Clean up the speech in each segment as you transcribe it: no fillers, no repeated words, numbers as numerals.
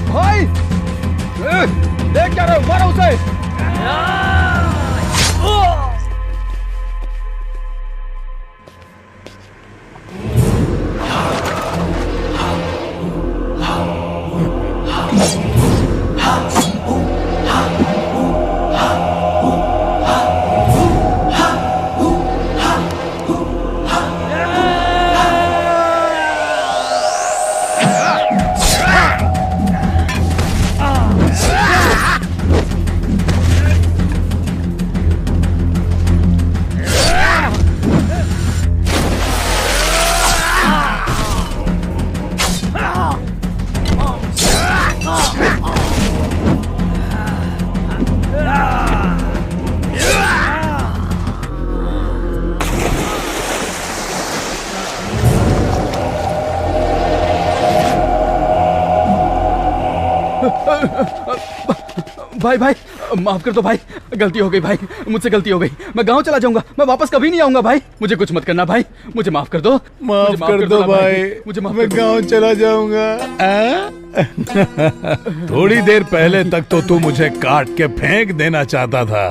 भाई देख क्या रहे हो, मारो उसे। भाई भाई माफ कर दो भाई, गलती हो गई भाई, मुझसे गलती हो गई। मैं गांव चला जाऊंगा, मैं वापस कभी नहीं आऊंगा भाई। मुझे कुछ मत करना भाई, मुझे माफ कर दो। माफ कर दो भाई, मुझे माफ मैं गांव चला जाऊंगा। थोड़ी देर पहले तक तो तू मुझे काट के फेंक देना चाहता था।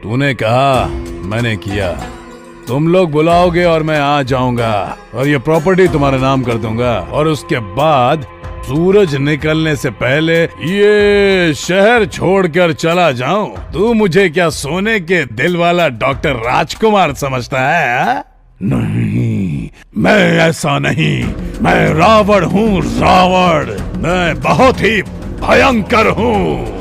तूने कहा, मैंने किया। तुम लोग बुलाओगे और मैं आ जाऊंगा और ये प्रॉपर्टी तुम्हारे नाम कर दूंगा, और उसके बाद सूरज निकलने से पहले ये शहर छोड़कर चला जाऊं। तू मुझे क्या सोने के दिल वाला डॉक्टर राजकुमार समझता है? नहीं, मैं ऐसा नहीं। मैं रावण हूँ, रावण। मैं बहुत ही भयंकर हूँ।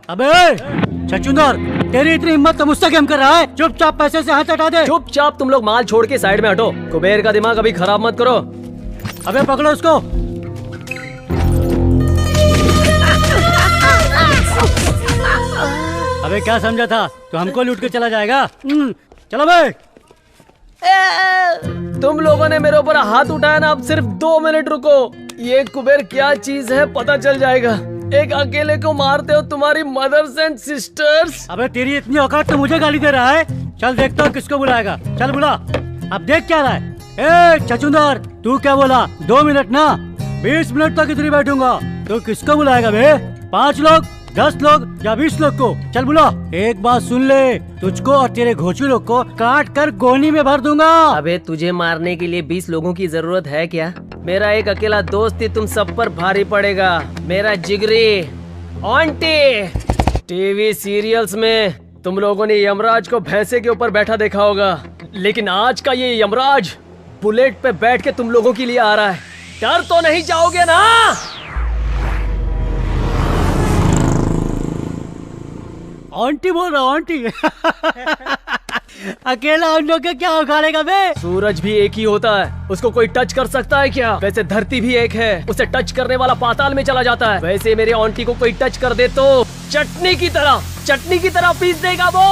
अबे छछूंदर, तेरी इतनी हिम्मत तो मुझसे गेम कर रहा है? चुपचाप पैसे से हाथ हटा दे। चुपचाप तुम लोग माल छोड़ के साइड में हटो। कुबेर का दिमाग अभी खराब मत करो। अबे पकड़ो उसको। अबे क्या समझा था, तो हमको लूट के चला जाएगा? चलो भाई। तुम लोगों ने मेरे ऊपर हाथ उठाया ना, अब सिर्फ 2 मिनट रुको। ये कुबेर क्या चीज है पता चल जाएगा। एक अकेले को मारते हो तुम्हारी मदर्स एंड सिस्टर्स। अबे तेरी इतनी औकात तो मुझे गाली दे रहा है। चल देखता हूँ किसको बुलाएगा। चल बुला। अब देख क्या रहा है। ए छछूंदर, तू क्या बोला? 2 मिनट ना, 20 मिनट तक इधर ही बैठूंगा। तो किसको बुलाएगा बे? 5 लोग, 10 लोग या 20 लोग को? चल बुला। एक बात सुन ले, तुझको और तेरे घोचू लोग को काट कर गोनी में भर दूंगा। अबे तुझे मारने के लिए 20 लोगों की जरूरत है क्या? मेरा एक अकेला दोस्त ही तुम सब पर भारी पड़ेगा। मेरा जिगरी आंटी। टीवी सीरियल्स में तुम लोगों ने यमराज को भैंसे के ऊपर बैठा देखा होगा, लेकिन आज का ये यमराज बुलेट पे बैठ के तुम लोगों के लिए आ रहा है। डर तो नहीं जाओगे ना? आंटी बोल रहा हूँ, आंटी। अकेला उन लोग का क्या उखाड़ेगा बे? सूरज भी एक ही होता है, उसको कोई टच कर सकता है क्या? वैसे धरती भी एक है, उसे टच करने वाला पाताल में चला जाता है। वैसे मेरे आंटी को कोई टच कर दे तो चटनी की तरह पीस देगा वो।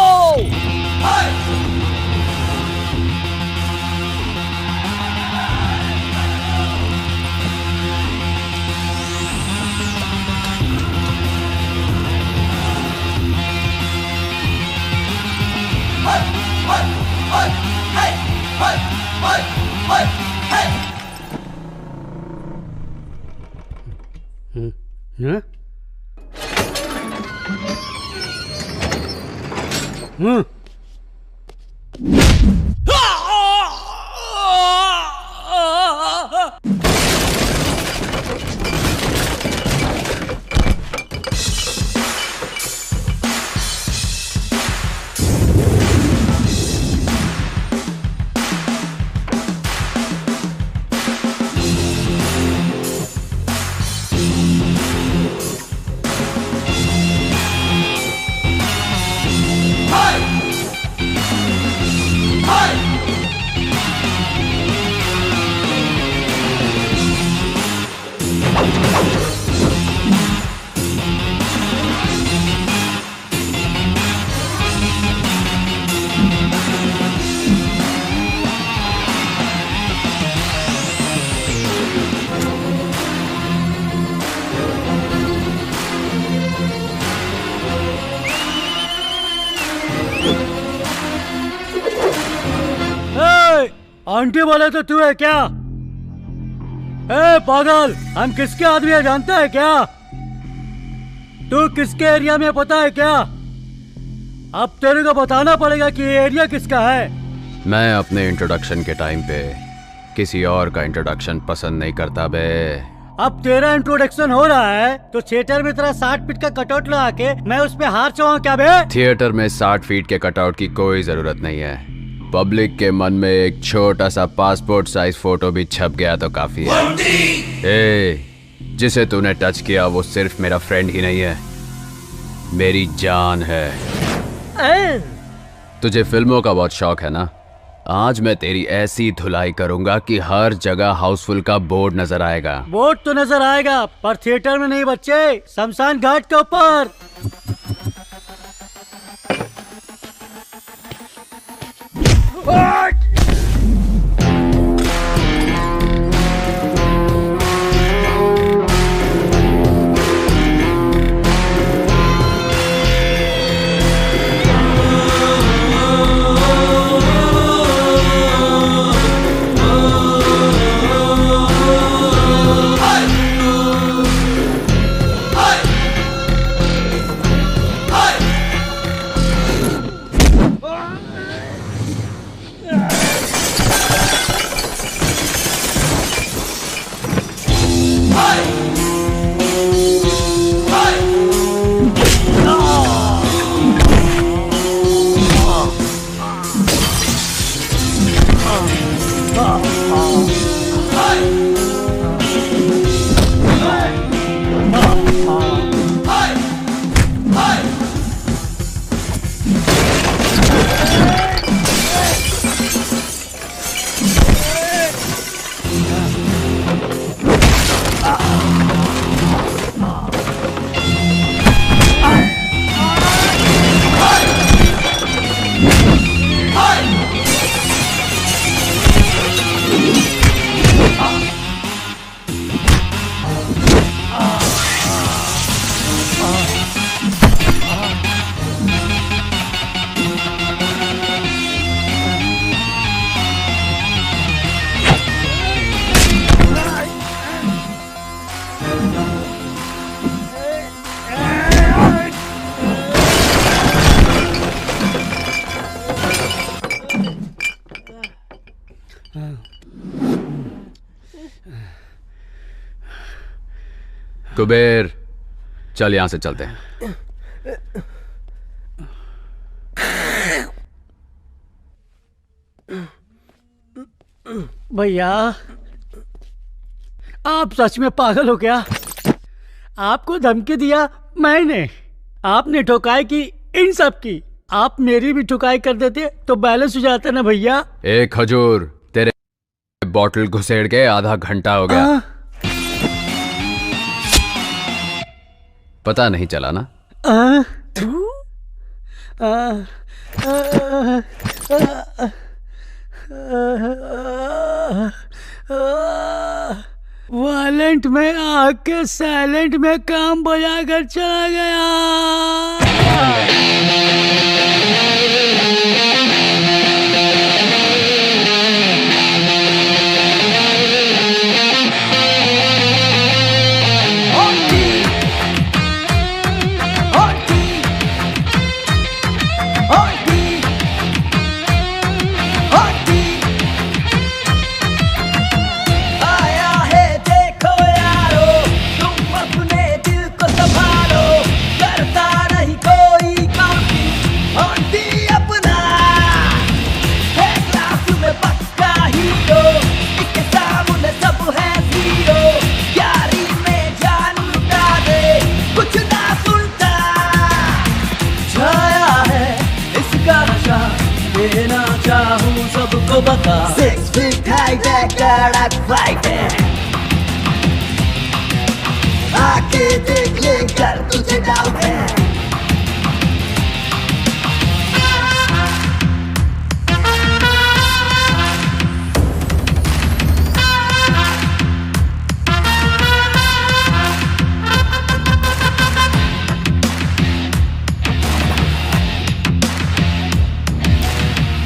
आंटी बोले तो तू है क्या? ए पागल, हम किसके आदमी है जानता है क्या? तू किसके एरिया में पता है क्या? अब तेरे को बताना पड़ेगा कि ये एरिया किसका है। मैं अपने इंट्रोडक्शन के टाइम पे किसी और का इंट्रोडक्शन पसंद नहीं करता बे। अब तेरा इंट्रोडक्शन हो रहा है तो थिएटर में तेरा 60 फीट का कटआउट लगा के मैं उस पे हार चढ़ाऊं क्या बे? थिएटर में 60 फीट के कटआउट की कोई जरूरत नहीं है। पब्लिक के मन में एक छोटा सा पासपोर्ट साइज फोटो भी छप गया तो काफी है। ए, जिसे तूने टच किया वो सिर्फ मेरा फ्रेंड ही नहीं है, मेरी जान है। तुझे फिल्मों का बहुत शौक है ना? आज मैं तेरी ऐसी धुलाई करूंगा कि हर जगह हाउसफुल का बोर्ड नजर आएगा। बोर्ड तो नजर आएगा पर थिएटर में नहीं बच्चे, शमशान घाट के ऊपर। कुबेर, चल यहां से चलते हैं। भैया आप सच में पागल हो क्या? आपको धमकी दिया मैंने, आपने ठुकाई की इन सब की। आप मेरी भी ठुकाई कर देते तो बैलेंस हो जाता ना भैया। एक खजूर तेरे बॉटल घुसेड़ के आधा घंटा हो गया। पता नहीं चला ना? वायलेंट में आके साइलेंट में काम बजा कर चला गया। सबको बता 6 feet high that fighting। आके देख ले कर तुझे डाउट है।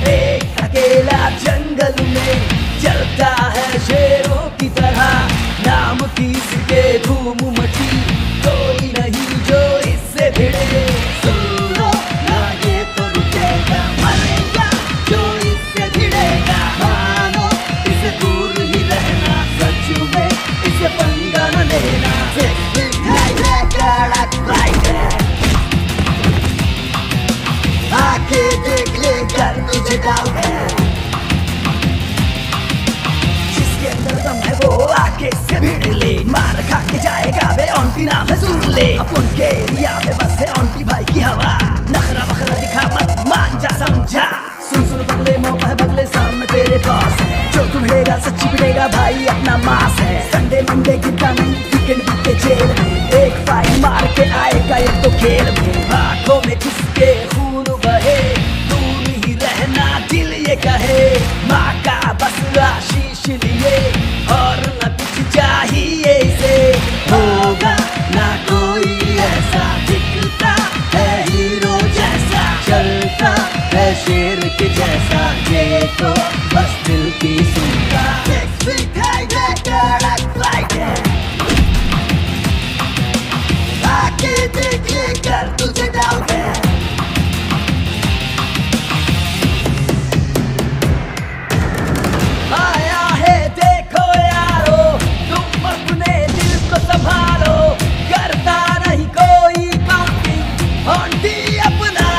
एक अकेला जंगल में बाकी इसके धूम मची, कोई नहीं जो इससे भिड़े। सुनो ना ये तो रुकेगा, मरेगा जो इससे भिड़ेगा। मानो इसे दूर ही रहना, सच में इसे पंगा न लेना। आके देख ले कर तुझे डाउट है, जिसके अंदर दम है वो आके से भिड़ ले। मार खा के जाएगा वे ऑन्टी नाम है सुन ले। अपन के एरिया में बस है ऑन्टी भाई की हवा, नखरा बखरा दिखा मत मान जा समझा। सुन सुन बगले मौका है बगले सामने तेरे पास है, जो तुम्हेगा सच्ची बिड़ेगा भाई अपना मास है। संडे मंडे गिरता नहीं वीकेंड बीते जेल में, एक फाइन मार के आएगा एक तो खेल में। आंखों में किसके खून बहे, दूर ही रहना दिल ये कहे। माँ का बस आशीष लिए और न कुछ चाहिए इसे। होगा ना कोई ऐसा, दिखता है हीरो जैसा, चलता है शेर के जैसा, ये तो बस दिल की सुनता। आके देख ले कर तुझे डाउट है। आया है देखो यारो, तुम अपने दिल को संभालो, करता नहीं कोई काउंटिंग ऑन्टी अपना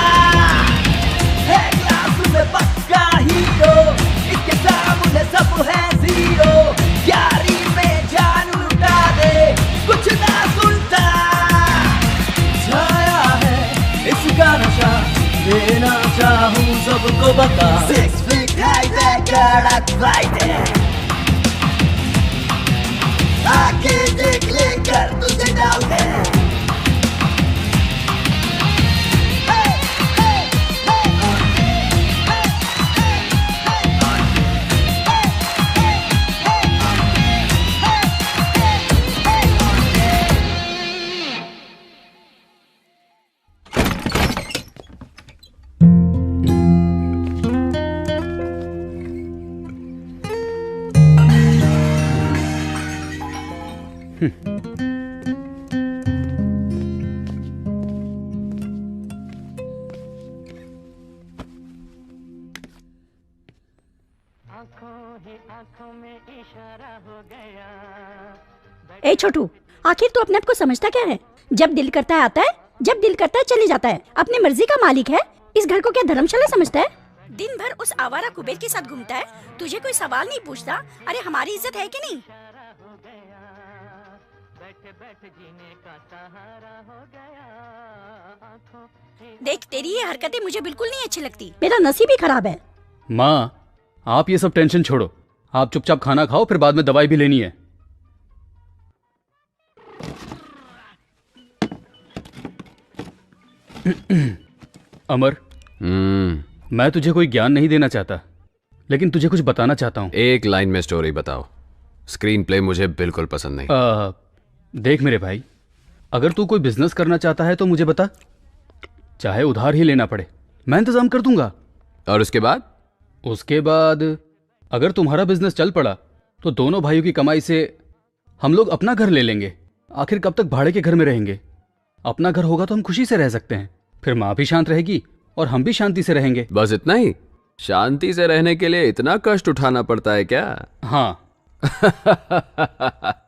है क्लास में पक्का हीरो, इसके सामने सब है जीरो। यारी में जान लुटा दे कुछ ना सुनता, छाया है इसका नशा, देना चाहूँ सबको बता। 6 feet high कड़क फाइट है, आके देख ले कर तुझे डाउट है। ए छोटू, आखिर तू अपने आप को समझता क्या है? जब दिल करता है आता है, जब दिल करता है चले जाता है। अपनी मर्जी का मालिक है। इस घर को क्या धर्मशाला समझता है? दिन भर उस आवारा कुबेर के साथ घूमता है, तुझे कोई सवाल नहीं पूछता। अरे हमारी इज्जत है कि नहीं? देख, तेरी ये हरकतें मुझे बिल्कुल नहीं अच्छी लगती। मेरा नसीब ही खराब है। माँ, आप ये सब टेंशन छोड़ो, आप चुपचाप खाना खाओ, फिर बाद में दवाई भी लेनी है। अमर, मैं तुझे कोई ज्ञान नहीं देना चाहता, लेकिन तुझे कुछ बताना चाहता हूँ। एक लाइन में स्टोरी बताओ, स्क्रीन प्ले मुझे बिल्कुल पसंद नहीं। देख मेरे भाई, अगर तू कोई बिजनेस करना चाहता है तो मुझे बता, चाहे उधार ही लेना पड़े, मैं इंतजाम कर दूंगा। और उसके बाद? उसके बाद अगर तुम्हारा बिजनेस चल पड़ा तो दोनों भाइयों की कमाई से हम लोग अपना घर ले लेंगे। आखिर कब तक भाड़े के घर में रहेंगे? अपना घर होगा तो हम खुशी से रह सकते हैं, फिर माँ भी शांत रहेगी और हम भी शांति से रहेंगे। बस इतना ही? शांति से रहने के लिए इतना कष्ट उठाना पड़ता है क्या? हाँ।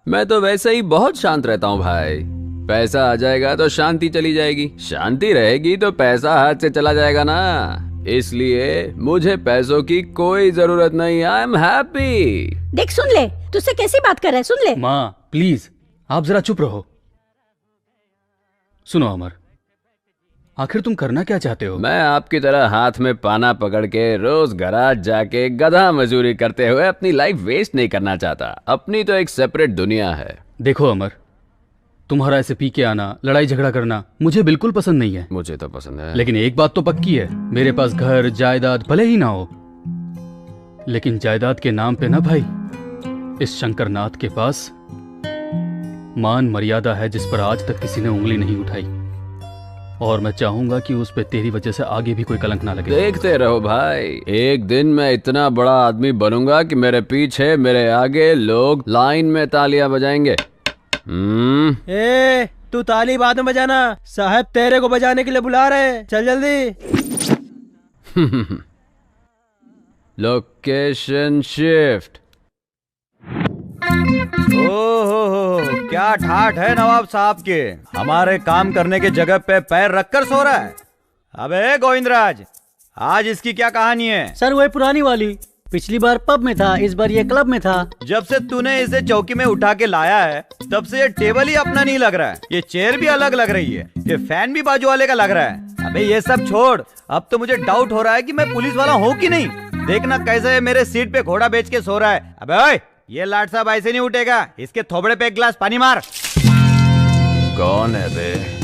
मैं तो वैसे ही बहुत शांत रहता हूँ भाई। पैसा आ जाएगा तो शांति चली जाएगी, शांति रहेगी तो पैसा हाथ से चला जाएगा ना। इसलिए मुझे पैसों की कोई जरूरत नहीं। I am happy. देख, सुन ले, तुझसे कैसी बात कर रहा है, सुन ले। माँ प्लीज, आप जरा चुप रहो। सुनो अमर, आखिर तुम करना क्या चाहते हो? मैं आपकी तरह हाथ में पाना पकड़ के रोज गराज जाके गधा मजदूरी करते हुए अपनी लाइफ वेस्ट नहीं करना चाहता। अपनी तो एक सेपरेट दुनिया है। देखो अमर, तुम्हारा ऐसे पी के आना, लड़ाई झगड़ा करना मुझे बिल्कुल पसंद नहीं है। मुझे तो पसंद है, लेकिन एक बात तो पक्की है, मेरे पास घर जायदाद भले ही ना हो, लेकिन जायदाद के नाम पे ना भाई, इस शंकरनाथ के पास मान मर्यादा है जिस पर आज तक किसी ने उंगली नहीं उठाई, और मैं चाहूंगा कि उस पे तेरी वजह से आगे भी कोई कलंक ना लगे। देखते रहो भाई, एक दिन मैं इतना बड़ा आदमी बनूंगा कि मेरे पीछे मेरे आगे लोग लाइन में तालियां बजाएंगे। ए, तू ताली बाद में बजाना, साहब तेरे को बजाने के लिए बुला रहे हैं, चल जल्दी। Location shift. ओहो, क्या ठाठ है नवाब साहब के, हमारे काम करने के जगह पे पैर रखकर सो रहा है। अबे गोविंदराज, आज इसकी क्या कहानी है? सर वही पुरानी वाली, पिछली बार पब में था, इस बार ये क्लब में था। जब से तूने इसे चौकी में उठा के लाया है तब से ये टेबल ही अपना नहीं लग रहा है, ये चेयर भी अलग लग रही है, ये फैन भी बाजू वाले का लग रहा है। अबे ये सब छोड़, अब तो मुझे डाउट हो रहा है कि मैं पुलिस वाला हूँ कि नहीं। देखना कैसे मेरे सीट पे घोड़ा बेच के सो रहा है। अबे ओए, ये लाट साहब ऐसे नहीं उठेगा, इसके थोबड़े पे एक गिलास पानी मार। कौन है बे?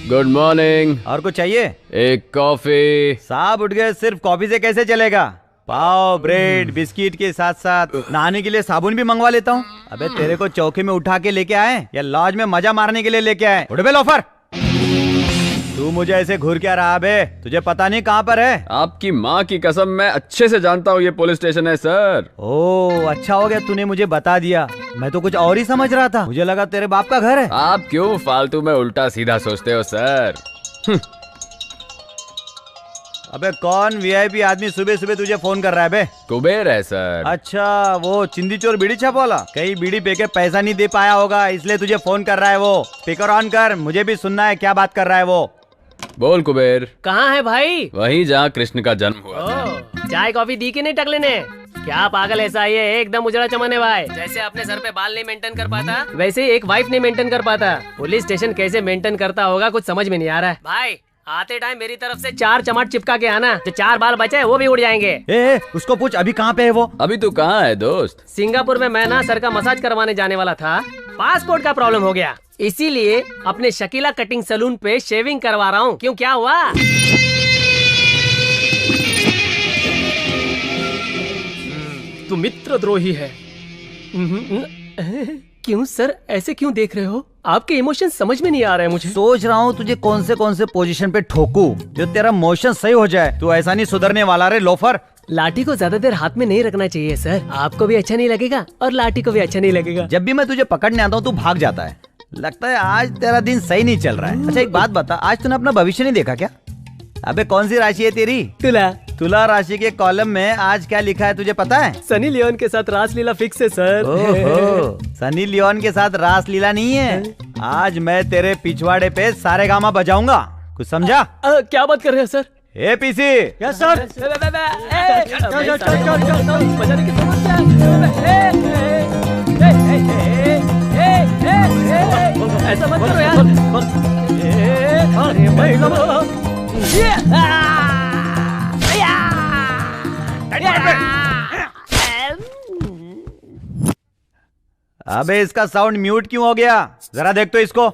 Good morning. और कुछ चाहिए? एक कॉफी। साहब उठ गए, सिर्फ कॉफी से कैसे चलेगा? पाव, ब्रेड, बिस्किट के साथ साथ नहाने के लिए साबुन भी मंगवा लेता हूँ। अबे तेरे को चौकी में उठा के लेके आए या लॉज में मजा मारने के लिए लेके आए? उठ बे लोफर, तू मुझे ऐसे घूर क्या रहा बे? तुझे पता नहीं कहाँ पर है? आपकी माँ की कसम, मैं अच्छे से जानता हूँ ये पुलिस स्टेशन है सर। ओह अच्छा हो गया तूने मुझे बता दिया, मैं तो कुछ और ही समझ रहा था, मुझे लगा तेरे बाप का घर है। आप क्यों फालतू में उल्टा सीधा सोचते हो सर? अबे कौन वीआईपी आदमी सुबह सुबह तुझे फोन कर रहा है बे? कुबेर है सर। अच्छा, वो चिंदी चोर बीड़ी छाप वाला, कहीं बीड़ी पे के पैसा नहीं दे पाया होगा इसलिए तुझे फोन कर रहा है वो। स्पीकर ऑन कर, मुझे भी सुनना है क्या बात कर रहा है वो। बोल कुबेर। कहाँ है भाई? वहीं जहाँ कृष्ण का जन्म हुआ था। ओ, चाय कॉफी दी कि नहीं टकले ने? क्या पागल ऐसा ही है, एकदम उजड़ा चमने भाई। जैसे अपने सर पे बाल नहीं मेंटेन कर पाता, वैसे ही एक वाइफ नहीं मेंटेन कर पाता। पुलिस स्टेशन कैसे मेंटेन करता होगा कुछ समझ में नहीं आ रहा है। भाई आते टाइम मेरी तरफ से 4 चमाट चिपका के आना, जो 4 बाल बचे वो भी उड़ जाएंगे। ए, उसको पूछ अभी कहाँ पे है वो? अभी तू कहाँ है दोस्त? सिंगापुर में मैं ना सर का मसाज करवाने जाने वाला था, पासपोर्ट का प्रॉब्लम हो गया, इसीलिए अपने शकीला कटिंग सैलून पे शेविंग करवा रहा हूँ। क्यों, क्या हुआ? तू मित्रद्रोही है। क्यों सर, ऐसे क्यों देख रहे हो? आपके इमोशन समझ में नहीं आ रहे हैं मुझे। सोच रहा हूँ तुझे कौन से पोजीशन पे ठोकूं जो तेरा मोशन सही हो जाए। तू ऐसा नहीं सुधरने वाला रे लोफर। लाठी को ज्यादा देर हाथ में नहीं रखना चाहिए सर, आपको भी अच्छा नहीं लगेगा और लाठी को भी अच्छा नहीं लगेगा। जब भी मैं तुझे पकड़ने आता हूँ तू भाग जाता है, लगता है आज तेरा दिन सही नहीं चल रहा है। अच्छा एक बात बता, आज तूने अपना भविष्य नहीं देखा क्या? अबे कौन सी राशि है तेरी? तुला। तुला राशि के कॉलम में आज क्या लिखा है तुझे पता है? सनी लियोन के साथ रासलीला फिक्स है सर। ओहो, सनी लियोन के साथ रासलीला नहीं है, आज मैं तेरे पिछवाड़े पे सारे गामा बजाऊंगा, कुछ समझा? क्या बात कर रहे हैं सर? ए पीसी। Yes sir. बजाने की जरूरत है। ऐसा मत करो यार। अबे इसका साउंड म्यूट क्यों हो गया? जरा देख तो इसको।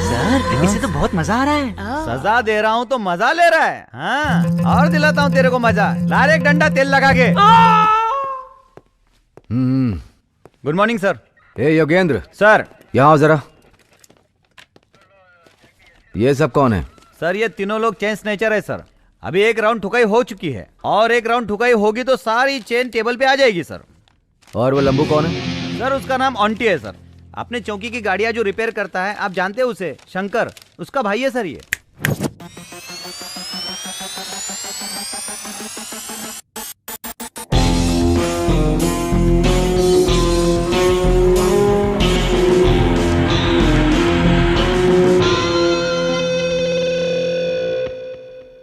सर इसे तो बहुत मजा आ रहा है। सजा दे रहा हूँ तो मजा ले रहा है? हाँ, और दिलाता हूँ तेरे को मजा। ला रे एक डंडा तेल लगा के। Good morning sir. ए योगेंद्र, सर यहाँ आओ जरा। ये सब कौन है? सर ये तीनों लोग चेन स्नेचर है सर। अभी एक राउंड ठुकाई हो चुकी है और एक राउंड ठुकाई होगी तो सारी चेन टेबल पे आ जाएगी सर। और वो लंबू कौन है? सर उसका नाम ऑन्टी है सर। अपने चौकी की गाड़ियां जो रिपेयर करता है, आप जानते हैं उसे, शंकर, उसका भाई है सर ये।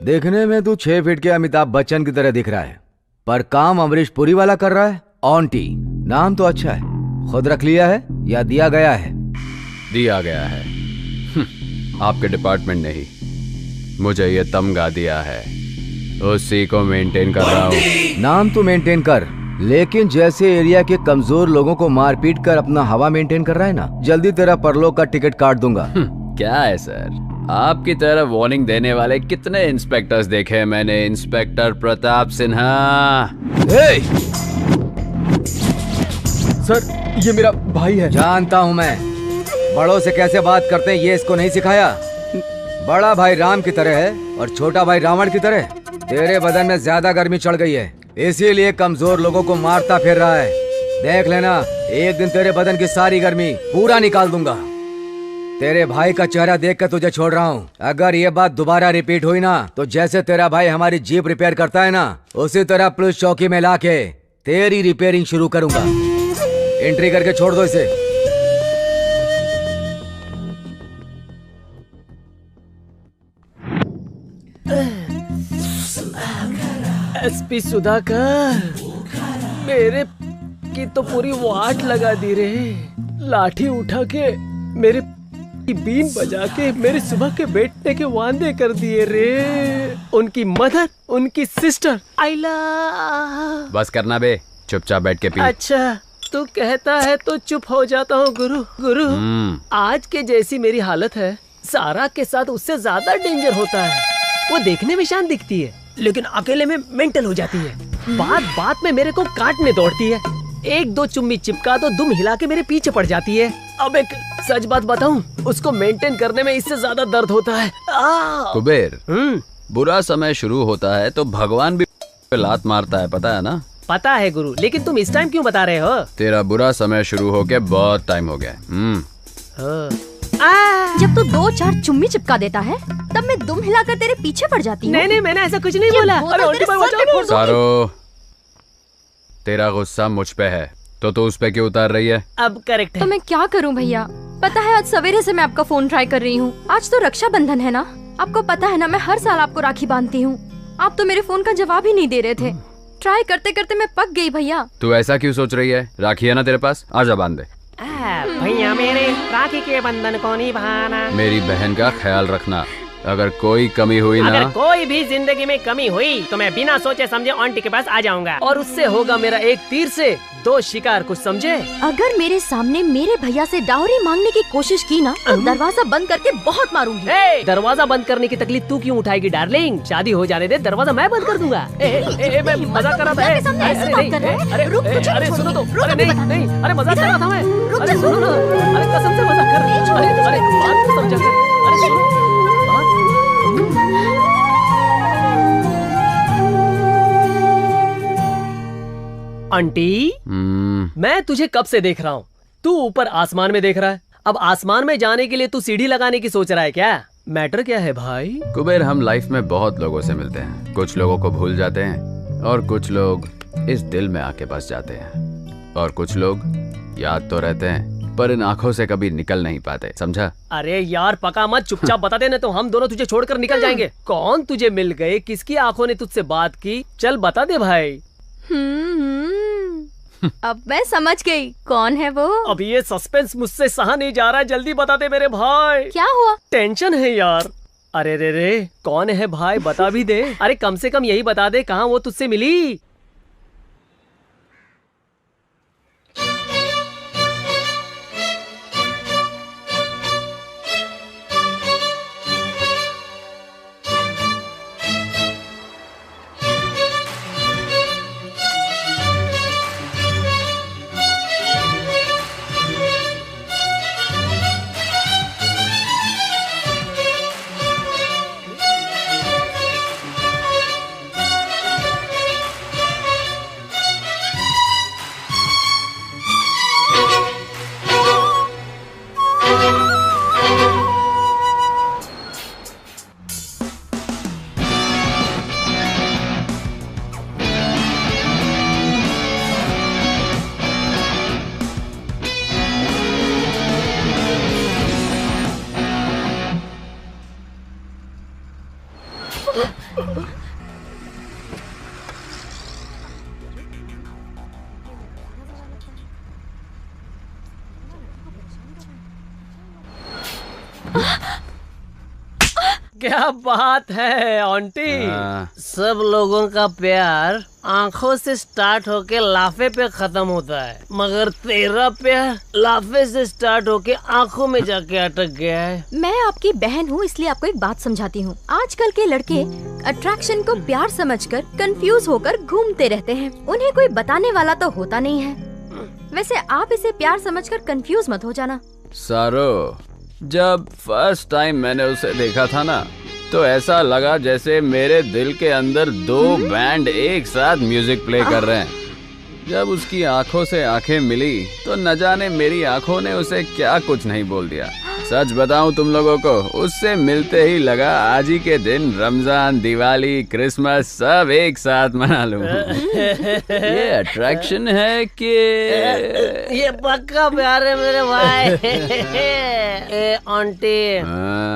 देखने में तू 6 फीट के अमिताभ बच्चन की तरह दिख रहा है, पर काम अमरीश पुरी वाला कर रहा है। ऑन्टी नाम तो अच्छा है, खुद रख लिया है या दिया गया है? दिया गया है। आपके डिपार्टमेंट ने ही मुझे ये तमगा दिया है, उसी को मेंटेन कर रहा हूँ। नाम तो मेंटेन कर, लेकिन जैसे एरिया के कमजोर लोगों को मारपीट कर अपना हवा मेंटेन कर रहा है ना, जल्दी तेरा परलोक का टिकट काट दूंगा। क्या है सर, आपकी तरह वार्निंग देने वाले कितने इंस्पेक्टर्स देखे हैं मैंने। इंस्पेक्टर प्रताप सिन्हा। सर ये मेरा भाई है। जानता हूँ मैं, बड़ों से कैसे बात करते हैं ये इसको नहीं सिखाया। बड़ा भाई राम की तरह है और छोटा भाई रावण की तरह। तेरे बदन में ज्यादा गर्मी चढ़ गई है, इसीलिए कमजोर लोगों को मारता फिर रहा है। देख लेना, एक दिन तेरे बदन की सारी गर्मी पूरा निकाल दूंगा। तेरे भाई का चेहरा देख कर तुझे छोड़ रहा हूँ। अगर ये बात दोबारा रिपीट हुई ना, तो जैसे तेरा भाई हमारी जीप रिपेयर करता है ना, उसी तरह पुलिस चौकी में लाके तेरी रिपेयरिंग शुरू करूंगा। एंट्री करके छोड़ दो इसे। एसपी सुधाकर, मेरे की तो पूरी वाट लगा दी रे। लाठी उठा के मेरे बीन बजा के मेरे सुबह के बैठने के वादे कर दिए रे। उनकी मदर, उनकी सिस्टर, आइला। बस करना बे, चुपचाप बैठ के पी। अच्छा, तू कहता है तो चुप हो जाता हूँ गुरु। गुरु, आज के जैसी मेरी हालत है, सारा के साथ उससे ज्यादा डेंजर होता है। वो देखने में शांत दिखती है, लेकिन अकेले में मेंटल हो जाती है। बात बात में मेरे को काटने दौड़ती है। एक दो चुम्मी चिपका तो दुम हिला के मेरे पीछे पड़ जाती है। अब एक सच बात बताऊं, उसको मेंटेन करने में इससे ज्यादा दर्द होता है। कुबेर, बुरा समय शुरू होता है तो भगवान भी लात मारता है, पता है ना? पता है गुरु, लेकिन तुम इस टाइम क्यों बता रहे हो? तेरा बुरा समय शुरू होके बहुत टाइम हो गया। जब तू 2-4 चुम्मी चिपका देता है, तब मैं दुम हिलाकर तेरे पीछे पड़ जाती हूँ। नहीं, मैंने ऐसा कुछ नहीं बोला। सारो, तेरा गुस्सा मुझ पे है तो तू उस पे क्यों उतार रही है? अब करेक्ट है। तो मैं क्या करूं भैया? पता है आज सवेरे से मैं आपका फोन ट्राई कर रही हूँ। आज तो रक्षाबंधन है ना, आपको पता है ना मैं हर साल आपको राखी बांधती हूँ। आप तो मेरे फोन का जवाब ही नहीं दे रहे थे। ट्राई करते करते मैं पक गई भैया। तू ऐसा क्यों सोच रही है? राखी है ना तेरे पास, आजा बांध दे। भैया मेरे राखी के बंधन को निभाना। मेरी बहन का ख्याल रखना। अगर कोई कमी हुई ना, अगर कोई भी जिंदगी में कमी हुई तो मैं बिना सोचे समझे आंटी के पास आ जाऊंगा, और उससे होगा मेरा एक तीर से 2 शिकार, कुछ समझे? अगर मेरे सामने मेरे भैया से डाउरी मांगने की कोशिश की ना, तो दरवाजा बंद करके बहुत मारूंगी। दरवाजा बंद करने की तकलीफ तू क्यों उठाएगी डार्लिंग? शादी हो जाने दे, दरवाजा मैं बंद कर दूंगा। मैं मजाक कर रहा था। अरे सुनो तो, अरे नहीं, अरे मजाक कर रहा था मैं। अरे सुनो ना, अरे कसम से मजाक कर रही हूँ। अरे बात तो समझा कर। अरे सुनो, आंटी, मैं तुझे कब से देख रहा हूँ। तू ऊपर आसमान में देख रहा है। अब आसमान में जाने के लिए तू सीढ़ी लगाने की सोच रहा है क्या? मैटर क्या है भाई? कुबेर, हम लाइफ में बहुत लोगों से मिलते हैं। कुछ लोगों को भूल जाते हैं और कुछ लोग इस दिल में आके बस जाते हैं, और कुछ लोग याद तो रहते हैं पर इन आंखों से कभी निकल नहीं पाते, समझा? अरे यार पका मत, चुपचाप बता दे, नहीं तो हम दोनों तुझे छोड़कर निकल जाएंगे। कौन तुझे मिल गए, किसकी आंखों ने तुझसे बात की? चल बता दे भाई। अब मैं समझ गई कौन है वो। अब ये सस्पेंस मुझसे सहा नहीं जा रहा है, जल्दी बता दे मेरे भाई। क्या हुआ? टेंशन है यार। अरे रे कौन है भाई, बता भी दे। अरे कम से कम यही बता दे, कहाँ वो तुझसे मिली? क्या बात है आंटी। सब लोगों का प्यार आंखों से स्टार्ट होके लाफे पे खत्म होता है, मगर तेरा प्यार लाफे से स्टार्ट होके आंखों में जाके अटक गया है। मैं आपकी बहन हूँ, इसलिए आपको एक बात समझाती हूँ। आजकल के लड़के अट्रैक्शन को प्यार समझकर कंफ्यूज होकर घूमते रहते हैं। उन्हें कोई बताने वाला तो होता नहीं है। वैसे आप इसे प्यार समझकर कंफ्यूज मत हो जाना। सारो, जब फर्स्ट टाइम मैंने उसे देखा था ना, तो ऐसा लगा जैसे मेरे दिल के अंदर दो बैंड एक साथ म्यूजिक प्ले कर रहे हैं। जब उसकी आंखों से आंखें मिली तो न जाने मेरी आंखों ने उसे क्या कुछ नहीं बोल दिया। सच बताऊं तुम लोगों को, उससे मिलते ही लगा आज ही के दिन रमजान, दिवाली, क्रिसमस सब एक साथ मना लूं। ये अट्रैक्शन है कि ये पक्का प्यार है मेरे भाई। ए आंटी,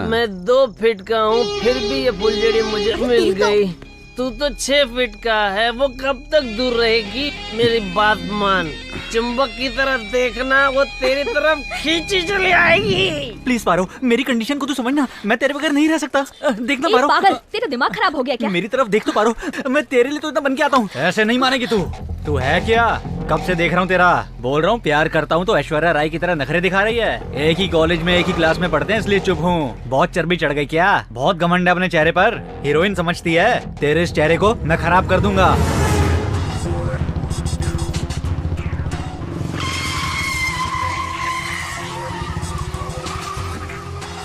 मैं 2 फीट का हूँ फिर भी ये फुलझड़ी मुझे मिल गई। तू तो 6 फीट का है, वो कब तक दूर रहेगी? मेरी बात मान, चुंबक की तरफ देखना, वो तेरी तरफ खींची चली आएगी। प्लीज पारो, मेरी कंडीशन को तू समझना, मैं तेरे बगैर नहीं रह सकता। देखना पारो। पागल, तेरा दिमाग खराब हो गया क्या? मेरी तरफ देख तो पारो, मैं तेरे लिए तो इतना बन के आता हूँ। ऐसे नहीं मानेगी तू। तू है क्या? कब से देख रहा हूँ तेरा। बोल रहा हूँ प्यार करता हूँ तो ऐश्वर्या राय की तरह नखरे दिखा रही है। एक ही कॉलेज में एक ही क्लास में पढ़ते हैं इसलिए चुप हूँ। बहुत चर्बी चढ़ गई क्या? बहुत घमंड है अपने चेहरे पर, हीरोइन समझती है। तेरे इस चेहरे को मैं खराब कर दूंगा।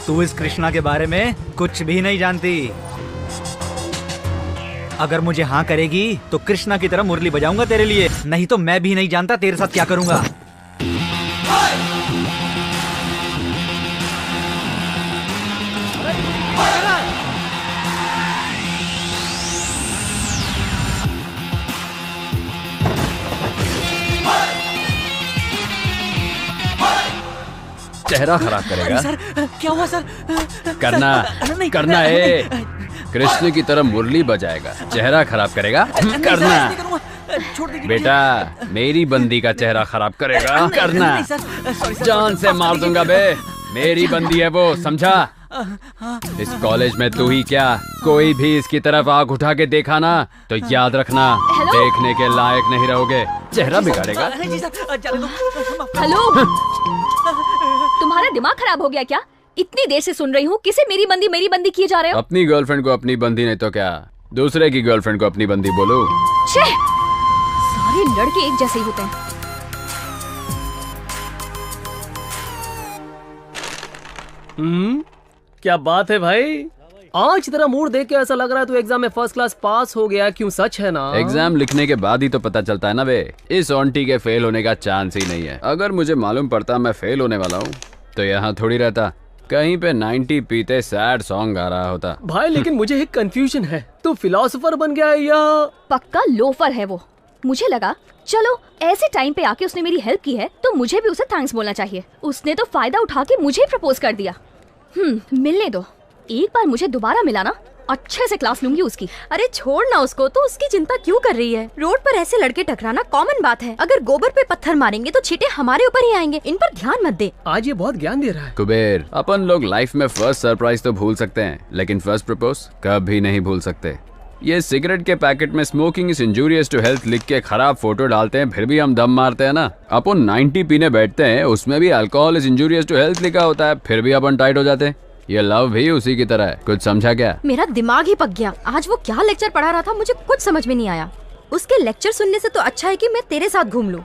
तू इस कृष्णा के बारे में कुछ भी नहीं जानती। अगर मुझे हाँ करेगी तो कृष्णा की तरह मुरली बजाऊंगा तेरे लिए, नहीं तो मैं भी नहीं जानता तेरे साथ क्या करूंगा। चेहरा खराब करेगा। सर क्या हुआ सर? करना नहीं, करना है। कृष्ण की तरह मुरली बजाएगा, चेहरा खराब करेगा। करना बेटा, मेरी बंदी का चेहरा खराब करेगा। करना, जान से मार दूंगा बे। मेरी बंदी है वो, समझा? इस कॉलेज में तू ही क्या, कोई भी इसकी तरफ आंख उठा के देखा ना तो याद रखना, देखने के लायक नहीं रहोगे। चेहरा बिगाड़ेगा। हेलो, तुम्हारा दिमाग खराब हो गया क्या? इतनी देर से सुन रही हूँ, किसे मेरी बंदी किए जा रहे हो? अपनी गर्लफ्रेंड को अपनी बंदी नहीं तो क्या, दूसरे की गर्लफ्रेंड को अपनी बंदी बोलो। छे, सारे लड़के एक जैसे ही होते हैं। क्या बात है भाई, आज तेरा मूड देख के ऐसा लग रहा है तू एग्जाम में फर्स्ट क्लास पास हो गया। क्यों, सच है ना? एग्जाम लिखने के बाद ही तो पता चलता है ना बे। इस ऑन्टी के फेल होने का चांस ही नहीं है। अगर मुझे मालूम पड़ता मैं फेल होने वाला हूँ तो यहाँ थोड़ी रहता, कहीं पे 90 पीते सैड सॉन्ग गा रहा होता। भाई लेकिन मुझे एक कंफ्यूजन है, तू फिलोसोफर बन गया है या? पक्का लोफर है वो। मुझे लगा चलो ऐसे टाइम पे आके उसने मेरी हेल्प की है तो मुझे भी उसे थैंक्स बोलना चाहिए। उसने तो फायदा उठा के मुझे प्रपोज कर दिया। मिलने दो, एक बार मुझे दोबारा मिला ना, अच्छे से क्लास लूंगी उसकी। अरे छोड़ ना उसको, तो उसकी चिंता क्यों कर रही है? रोड पर ऐसे लड़के टकराना कॉमन बात है। अगर गोबर पे पत्थर मारेंगे तो छींटे हमारे ऊपर ही आएंगे। इन पर ध्यान मत दे। आज ये बहुत ज्ञान दे रहा है। कुबेर, अपन लोग लाइफ में फर्स्ट सरप्राइज तो भूल सकते हैं लेकिन फर्स्ट प्रपोज कभी नहीं भूल सकते। ये सिगरेट के पैकेट में smoking is injurious to health लिख के खराब फोटो डालते हैं, फिर भी हम दम मारते हैं ना। अपन 90 पीने बैठते हैं, उसमें भी alcohol is injurious to health लिखा होता है, फिर भी अपन टाइट हो जाते हैं। ये लव भी उसी की तरह है। कुछ समझा क्या? मेरा दिमाग ही पक गया। आज वो क्या लेक्चर पढ़ा रहा था, मुझे कुछ समझ में नहीं आया। उसके लेक्चर सुनने से तो अच्छा है कि मैं तेरे साथ घूम लूं।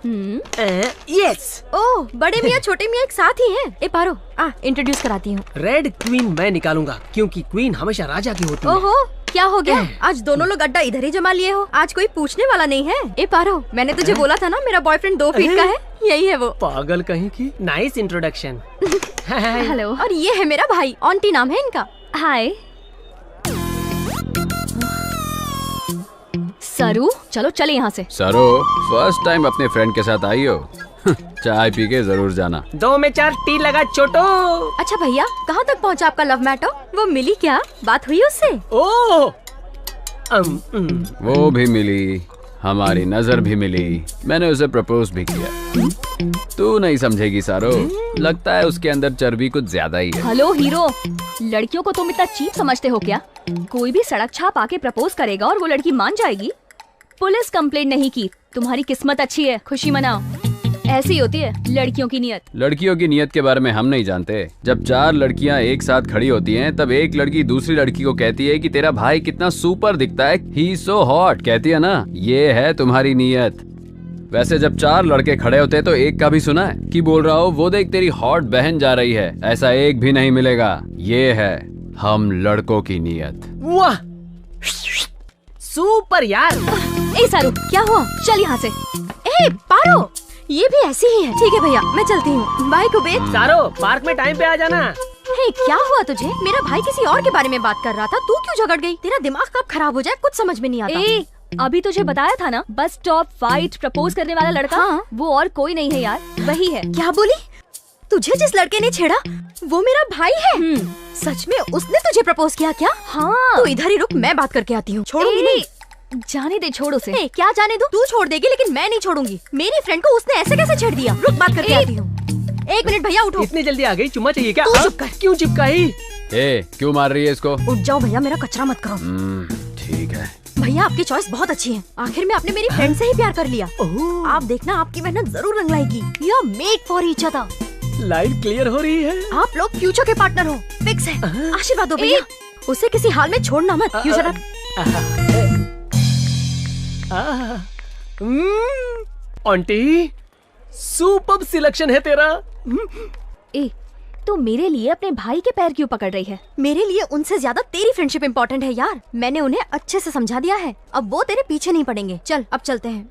यस। ओह, बड़े मियाँ छोटे मियाँ एक साथ ही हैं। ए पारो, इंट्रोड्यूस कराती हूँ। रेड क्वीन मैं निकालूंगा क्योंकि क्वीन हमेशा राजा की होती है। ओहो, क्या हो गया? आज दोनों लोग अड्डा इधर ही जमा लिए हो। आज कोई पूछने वाला नहीं है। ए पारो, मैंने तुझे बोला था ना मेरा बॉयफ्रेंड 2 फीट का है। यही है वो। पागल कहीं की। Nice introduction. हेलो। और ये है मेरा भाई, ऑन्टी नाम है इनका। हाय सरू, चलो चले यहाँ से। सरो, फर्स्ट टाइम अपने फ्रेंड के साथ आई हो? चाय पी के जरूर जाना। 2 में 4 टी लगा छोटो। अच्छा भैया, कहाँ तक पहुँचा आपका लव मैटर? वो मिली क्या? बात हुई उससे? ओह, वो भी मिली, हमारी नजर भी मिली, मैंने उसे प्रपोज भी किया। तू नहीं समझेगी सारो, लगता है उसके अंदर चर्बी कुछ ज्यादा ही है। हेलो हीरो, लड़कियों को तुम इतना चीप समझते हो क्या? कोई भी सड़क छाप आके प्रपोज करेगा और वो लड़की मान जाएगी? पुलिस कंप्लेंट नहीं की, तुम्हारी किस्मत अच्छी है, खुशी मनाओ। ऐसी होती है लड़कियों की नियत। लड़कियों की नियत के बारे में हम नहीं जानते। जब 4 लड़कियां एक साथ खड़ी होती हैं, तब एक लड़की दूसरी लड़की को कहती है कि तेरा भाई कितना सुपर दिखता है, ही सो हॉट, कहती है ना, ये है तुम्हारी नियत। वैसे जब 4 लड़के खड़े होते हैं तो एक का भी सुना है कि बोल रहा हो वो देख तेरी हॉट बहन जा रही है? ऐसा एक भी नहीं मिलेगा। ये है हम लड़कों की नीयत। वाह, सुपर यार। ए सारू, क्या हुआ? चल यहाँ से। ए पारो, ये भी ऐसी ही है। ठीक है भैया, मैं चलती हूँ। बाय कुबेर। सारो, पार्क में टाइम पे आ जाना। हे, क्या हुआ तुझे? मेरा भाई किसी और के बारे में बात कर रहा था, तू क्यों झगड़ गई? तेरा दिमाग कब खराब हो जाए कुछ समझ में नहीं आता। ए, अभी तुझे बताया था ना, बस स्टॉप फाइट प्रपोज करने वाला लड़का। हाँ? वो और कोई नहीं है यार, वही है। क्या बोली? तुझे जिस लड़के ने छेड़ा वो मेरा भाई है? सच में उसने तुझे प्रपोज किया क्या? हाँ। तू इधर ही रुक, मैं बात करके आती हूँ। छोड़ूंगी नहीं। जाने दे, छोड़ उसे। क्या जाने दूं? तू छोड़ देगी लेकिन मैं नहीं छोड़ूंगी। मेरी फ्रेंड को उसने ऐसे कैसे छेड़ दिया? रुक, बात करके आती हूँ। 1 मिनट भैया, उठो। इतनी जल्दी आ गई? चुम्मा चाहिए क्या? तू चुप कर। क्यों चिपकाई? क्यों मार रही है इसको? उठ जाओ भैया, मेरा कचरा मत करो। ठीक है। भैया आपकी चॉइस बहुत अच्छी है। आखिर में आपने मेरी फ्रेंड से ही प्यार कर लिया। आप देखना, आपकी मेहनत जरूर रंग लाएगी। You are made for each other. Line clear हो रही है। आप लोग फ्यूचर के पार्टनर हो, फिक्स है। आशीर्वाद दो भैया। उसे किसी हाल में छोड़ना मत। You shut up. Aunty, super selection है तेरा। ए, तो मेरे लिए अपने भाई के पैर क्यों पकड़ रही है? मेरे लिए उनसे ज्यादा तेरी फ्रेंडशिप इम्पोर्टेंट है यार। मैंने उन्हें अच्छे से समझा दिया है, अब वो तेरे पीछे नहीं पड़ेंगे। चल, अब चलते हैं।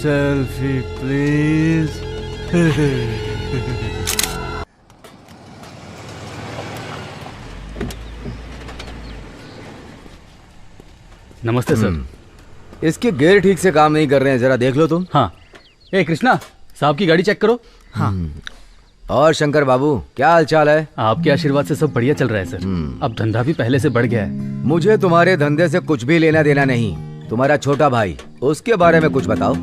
Selfie please. नमस्ते सर। इसके गियर ठीक से काम नहीं कर रहे हैं, जरा देख लो तुम। हाँ। ए कृष्णा, साहब की गाड़ी चेक करो। हाँ। और शंकर बाबू, क्या हाल चाल है? आपके आशीर्वाद से सब बढ़िया चल रहा है सर। अब धंधा भी पहले से बढ़ गया है। मुझे तुम्हारे धंधे से कुछ भी लेना देना नहीं। तुम्हारा छोटा भाई, उसके बारे में कुछ बताओ।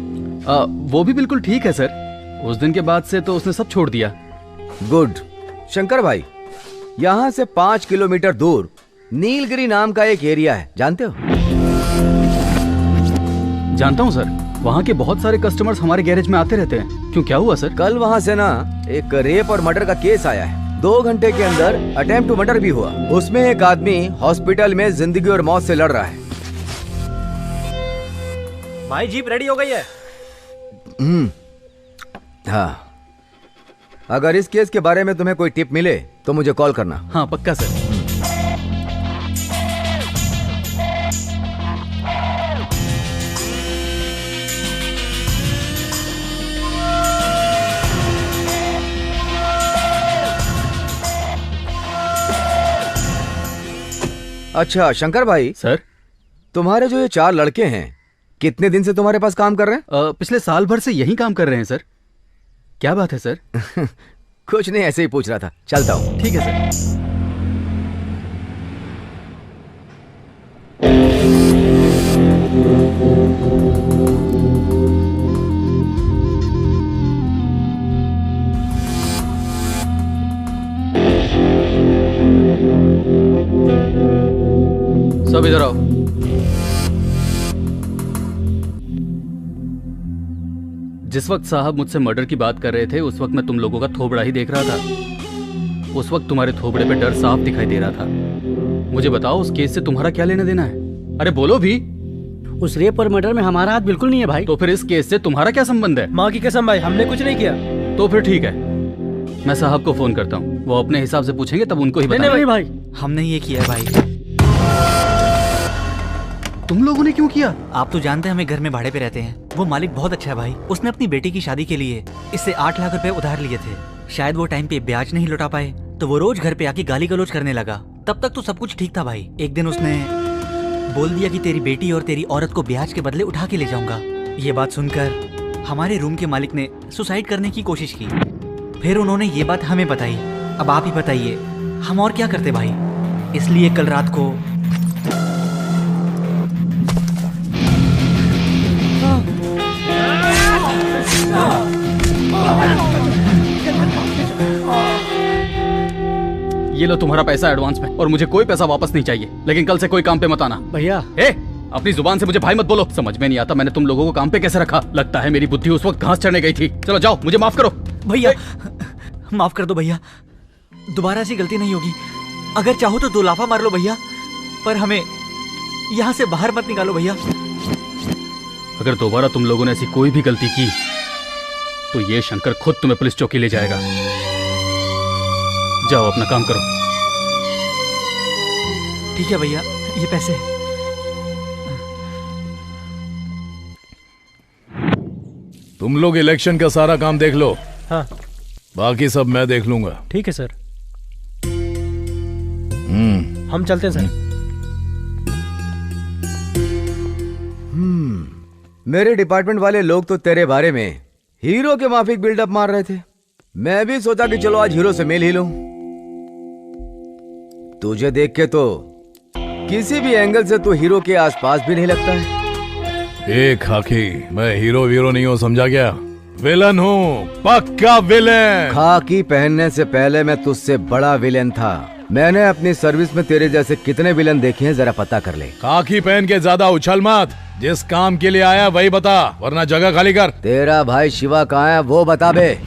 वो भी बिल्कुल ठीक है सर। उस दिन के बाद से तो उसने सब छोड़ दिया। गुड। शंकर भाई, यहाँ से 5 किलोमीटर दूर नीलगिरी नाम का एक एरिया है, जानते हो? जानता हूँ सर। वहाँ के बहुत सारे कस्टमर्स हमारे गैरेज में आते रहते हैं। क्यों, क्या हुआ सर? कल वहाँ से ना एक रेप और मर्डर का केस आया है। 2 घंटे के अंदर अटेम्प्ट टू मर्डर भी हुआ। उसमें एक आदमी हॉस्पिटल में जिंदगी और मौत से लड़ रहा है। भाई जीप रेडी हो गई है। हाँ, अगर इस केस के बारे में तुम्हें कोई टिप मिले तो मुझे कॉल करना। हाँ पक्का सर। अच्छा शंकर भाई। सर, तुम्हारे जो ये 4 लड़के हैं, कितने दिन से तुम्हारे पास काम कर रहे हैं? पिछले साल भर से यही काम कर रहे हैं सर। क्या बात है सर? कुछ नहीं, ऐसे ही पूछ रहा था। चलता हूँ। ठीक है सर। सब इधर आओ। जिस वक्त साहब मुझसे मर्डर की बात कर रहे थे, उस वक्त मैं तुम लोगों का थोबड़ा ही देख रहा था। उस वक्त तुम्हारे थोबड़े पे डर साफ दिखाई दे रहा था। मुझे बताओ, उस केस से तुम्हारा क्या लेना देना है? अरे बोलो भी। उस रेप और मर्डर में हमारा हाथ बिल्कुल नहीं है भाई। तो फिर इस केस से तुम्हारा क्या संबंध है? माँ की कसम भाई, हमने कुछ नहीं किया। तो फिर ठीक है, मैं साहब को फोन करता हूँ। वो अपने हिसाब से पूछेंगे, तब उनको ही बताना। नहीं भाई, हमने ये किया भाई। तुम लोगों ने क्यों किया? आप तो जानते हैं हमें घर में भाड़े पे रहते हैं। वो मालिक बहुत अच्छा है भाई। उसने अपनी बेटी की शादी के लिए इससे 8 लाख रुपए उधार लिए थे। शायद वो टाइम पे ब्याज नहीं लौटा पाए, तो वो रोज घर पे आके गाली गलौज करने लगा। तब तक तो सब कुछ ठीक था भाई। एक दिन उसने बोल दिया कि तेरी बेटी और तेरी औरत को ब्याज के बदले उठा के ले जाऊंगा। ये बात सुनकर हमारे रूम के मालिक ने सुसाइड करने की कोशिश की। फिर उन्होंने ये बात हमें बताई। अब आप ही बताइए, हम और क्या करते भाई? इसलिए कल रात को लो तुम्हारा पैसा एडवांस में, और मुझे कोई पैसा वापस नहीं चाहिए, लेकिन कल से कोई काम पे मत आना। भैया अपनी जुबान से मुझे भाई मत बोलो। समझ में नहीं आता मैंने तुम लोगों को काम पे कैसे रखा। लगता है मेरी बुद्धि उस वक्त घास चढ़ने गई थी। चलो जाओ, मुझे माफ करो। भैया माफ कर दो भैया, दोबारा ऐसी गलती नहीं होगी। अगर चाहो तो 2 लाफा मार लो भैया, पर हमें यहाँ से बाहर मत निकालो भैया। अगर दोबारा तुम लोगों ने ऐसी कोई भी गलती की तो ये शंकर खुद तुम्हें पुलिस चौकी ले जाएगा। जाओ अपना काम करो। ठीक है भैया, ये पैसे। तुम लोग इलेक्शन का सारा काम देख लो। हाँ बाकी सब मैं देख लूंगा। ठीक है सर। हम चलते हैं सर। मेरे डिपार्टमेंट वाले लोग तो तेरे बारे में हीरो के माफिक बिल्डअप मार रहे थे। मैं भी सोचा कि चलो आज हीरो से मिल ही लूं। तुझे देख के तो किसी भी एंगल से तू हीरो के आसपास भी नहीं लगता है। खाकी, मैं हीरो वीरो नहीं हूँ, समझा क्या? विलन हूँ, पक्का विलन। खाकी पहनने से पहले मैं तुझसे बड़ा विलन था। मैंने अपनी सर्विस में तेरे जैसे कितने विलन देखे हैं, जरा पता कर ले। खाकी पहन के ज्यादा उछल मत। जिस काम के लिए आया वही बता, वरना जगह खाली कर। तेरा भाई शिवा कहाँ है वो बता बे।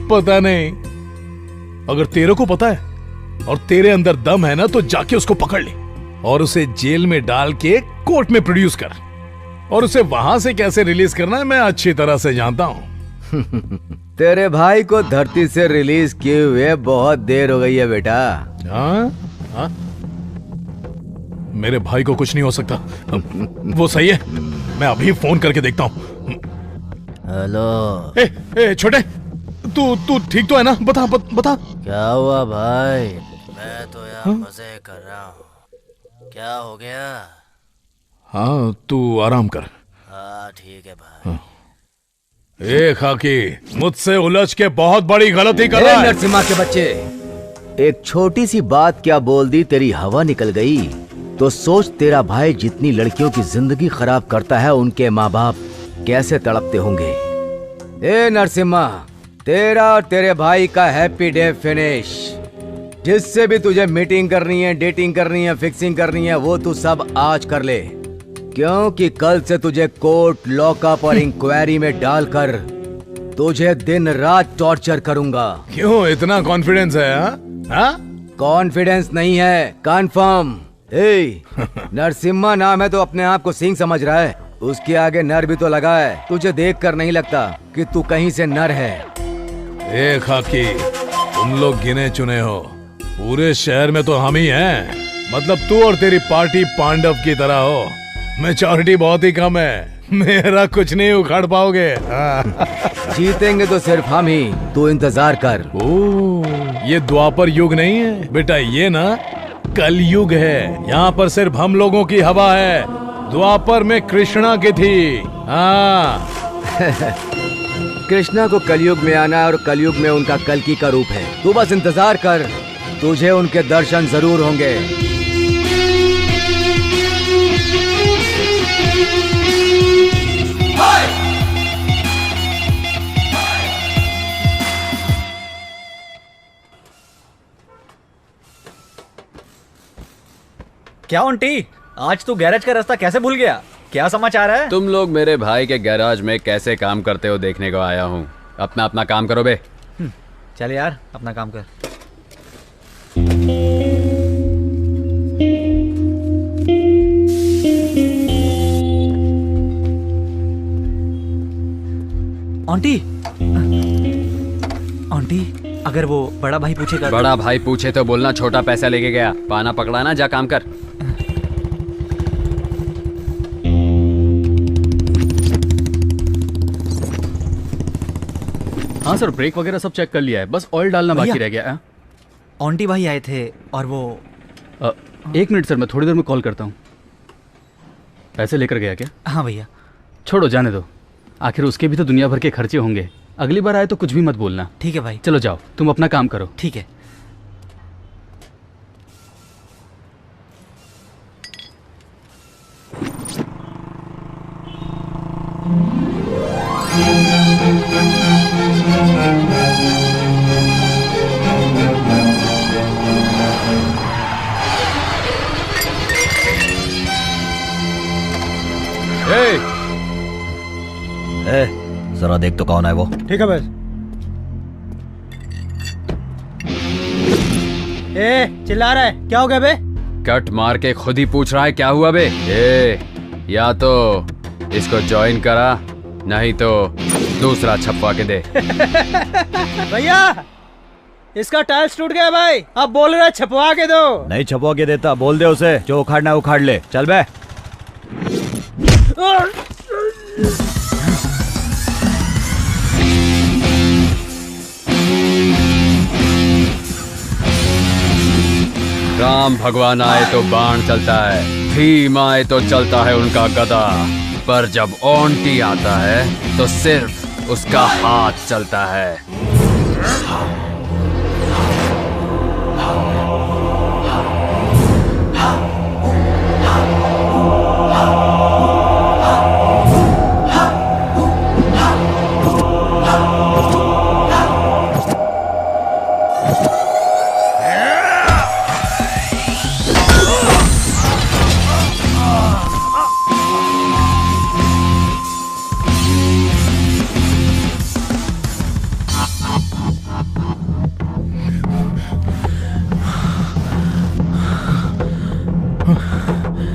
पता नहीं। अगर तेरे को पता है और तेरे अंदर दम है ना, तो जाके उसको पकड़ ले और उसे जेल में डाल के कोर्ट में प्रोड्यूस कर। और उसे वहां से कैसे रिलीज करना है मैं अच्छी तरह से जानता हूँ। तेरे भाई को धरती से रिलीज किए हुए बहुत देर हो गई है बेटा। हाँ? मेरे भाई को कुछ नहीं हो सकता। वो सही है, मैं अभी फोन करके देखता हूँ। हेलो छोटे, तू ठीक तो है ना? बता। क्या हुआ भाई? मैं तो यहाँ मजे कर रहा हूँ। क्या हो गया? हाँ तू आराम कर। हाँ ठीक है भाई। खाकी, मुझसे उलझ के बहुत बड़ी गलती कर रहा है। नरसिम्हा के बच्चे, एक छोटी सी बात क्या बोल दी, तेरी हवा निकल गई। तो सोच, तेरा भाई जितनी लड़कियों की जिंदगी खराब करता है, उनके माँ बाप कैसे तड़पते होंगे। नरसिम्हा, तेरा और तेरे भाई का हैप्पी डे फिनिश। जिससे भी तुझे मीटिंग करनी है, डेटिंग करनी है, फिक्सिंग करनी है, वो तू सब आज कर ले, क्योंकि कल से तुझे कोर्ट, लॉकअप और इंक्वायरी में डालकर तुझे दिन रात टॉर्चर करूंगा। क्यों इतना कॉन्फिडेंस है? हाँ? कॉन्फिडेंस नहीं है, कंफर्म। नरसिम्हा नाम है तो अपने आप को सिंह समझ रहा है। उसके आगे नर भी तो लगा है। तुझे देखकर नहीं लगता कि तू कहीं से नर है। खाकी, तुम लोग गिने चुने हो। पूरे शहर में तो हम ही हैं। मतलब तू और तेरी पार्टी पांडव की तरह हो। मैच्योरिटी बहुत ही कम है, मेरा कुछ नहीं उखाड़ पाओगे। जीतेंगे तो सिर्फ हम ही, तू इंतजार कर। ये द्वापर युग नहीं है बेटा, ये ना कलयुग है। यहाँ पर सिर्फ हम लोगों की हवा है। द्वापर में कृष्णा की थी। हाँ। कृष्णा को कलयुग में आना और कलयुग में उनका कल्कि का रूप है। तू बस इंतजार कर, तुझे उनके दर्शन जरूर होंगे। क्या आंटी, आज तू गैरेज का रास्ता कैसे भूल गया? क्या समाचार है? तुम लोग मेरे भाई के गैराज में कैसे काम करते हो देखने को आया हूँ। अपना काम करो बे। चल यार, अपना काम कर। आंटी, अगर वो बड़ा भाई पूछेगा? बड़ा भाई पूछे तो बोलना छोटा पैसा लेके गया। पाना पकड़ा ना, जा काम कर। हाँ सर, ब्रेक वगैरह सब चेक कर लिया है, बस ऑयल डालना बाकी रह गया है। आंटी भाई आए थे और वो 1 मिनट सर, मैं थोड़ी देर में कॉल करता हूँ। पैसे लेकर गया क्या? हाँ भैया। छोड़ो, जाने दो। आखिर उसके भी तो दुनिया भर के खर्चे होंगे। अगली बार आए तो कुछ भी मत बोलना। ठीक है भाई। चलो जाओ, तुम अपना काम करो। ठीक है। ए, जरा देख तो कौन है वो। ठीक है बस। चिल्ला रहा है, क्या हो गया बे? कट मार के खुद ही पूछ रहा है क्या हुआ बे। या तो इसको ज्वाइन करा, नहीं तो दूसरा छपवा के दे। भैया इसका टाइल्स टूट गया भाई, अब बोल रहा है छपवा के दो। नहीं छपवा के देता, बोल दे उसे, जो उखाड़ना उखाड़ ले। चल बे। राम भगवान आए तो बाण चलता है, भीम आए तो चलता है उनका गदा, पर जब ओंटी आता है तो सिर्फ उसका हाथ चलता है।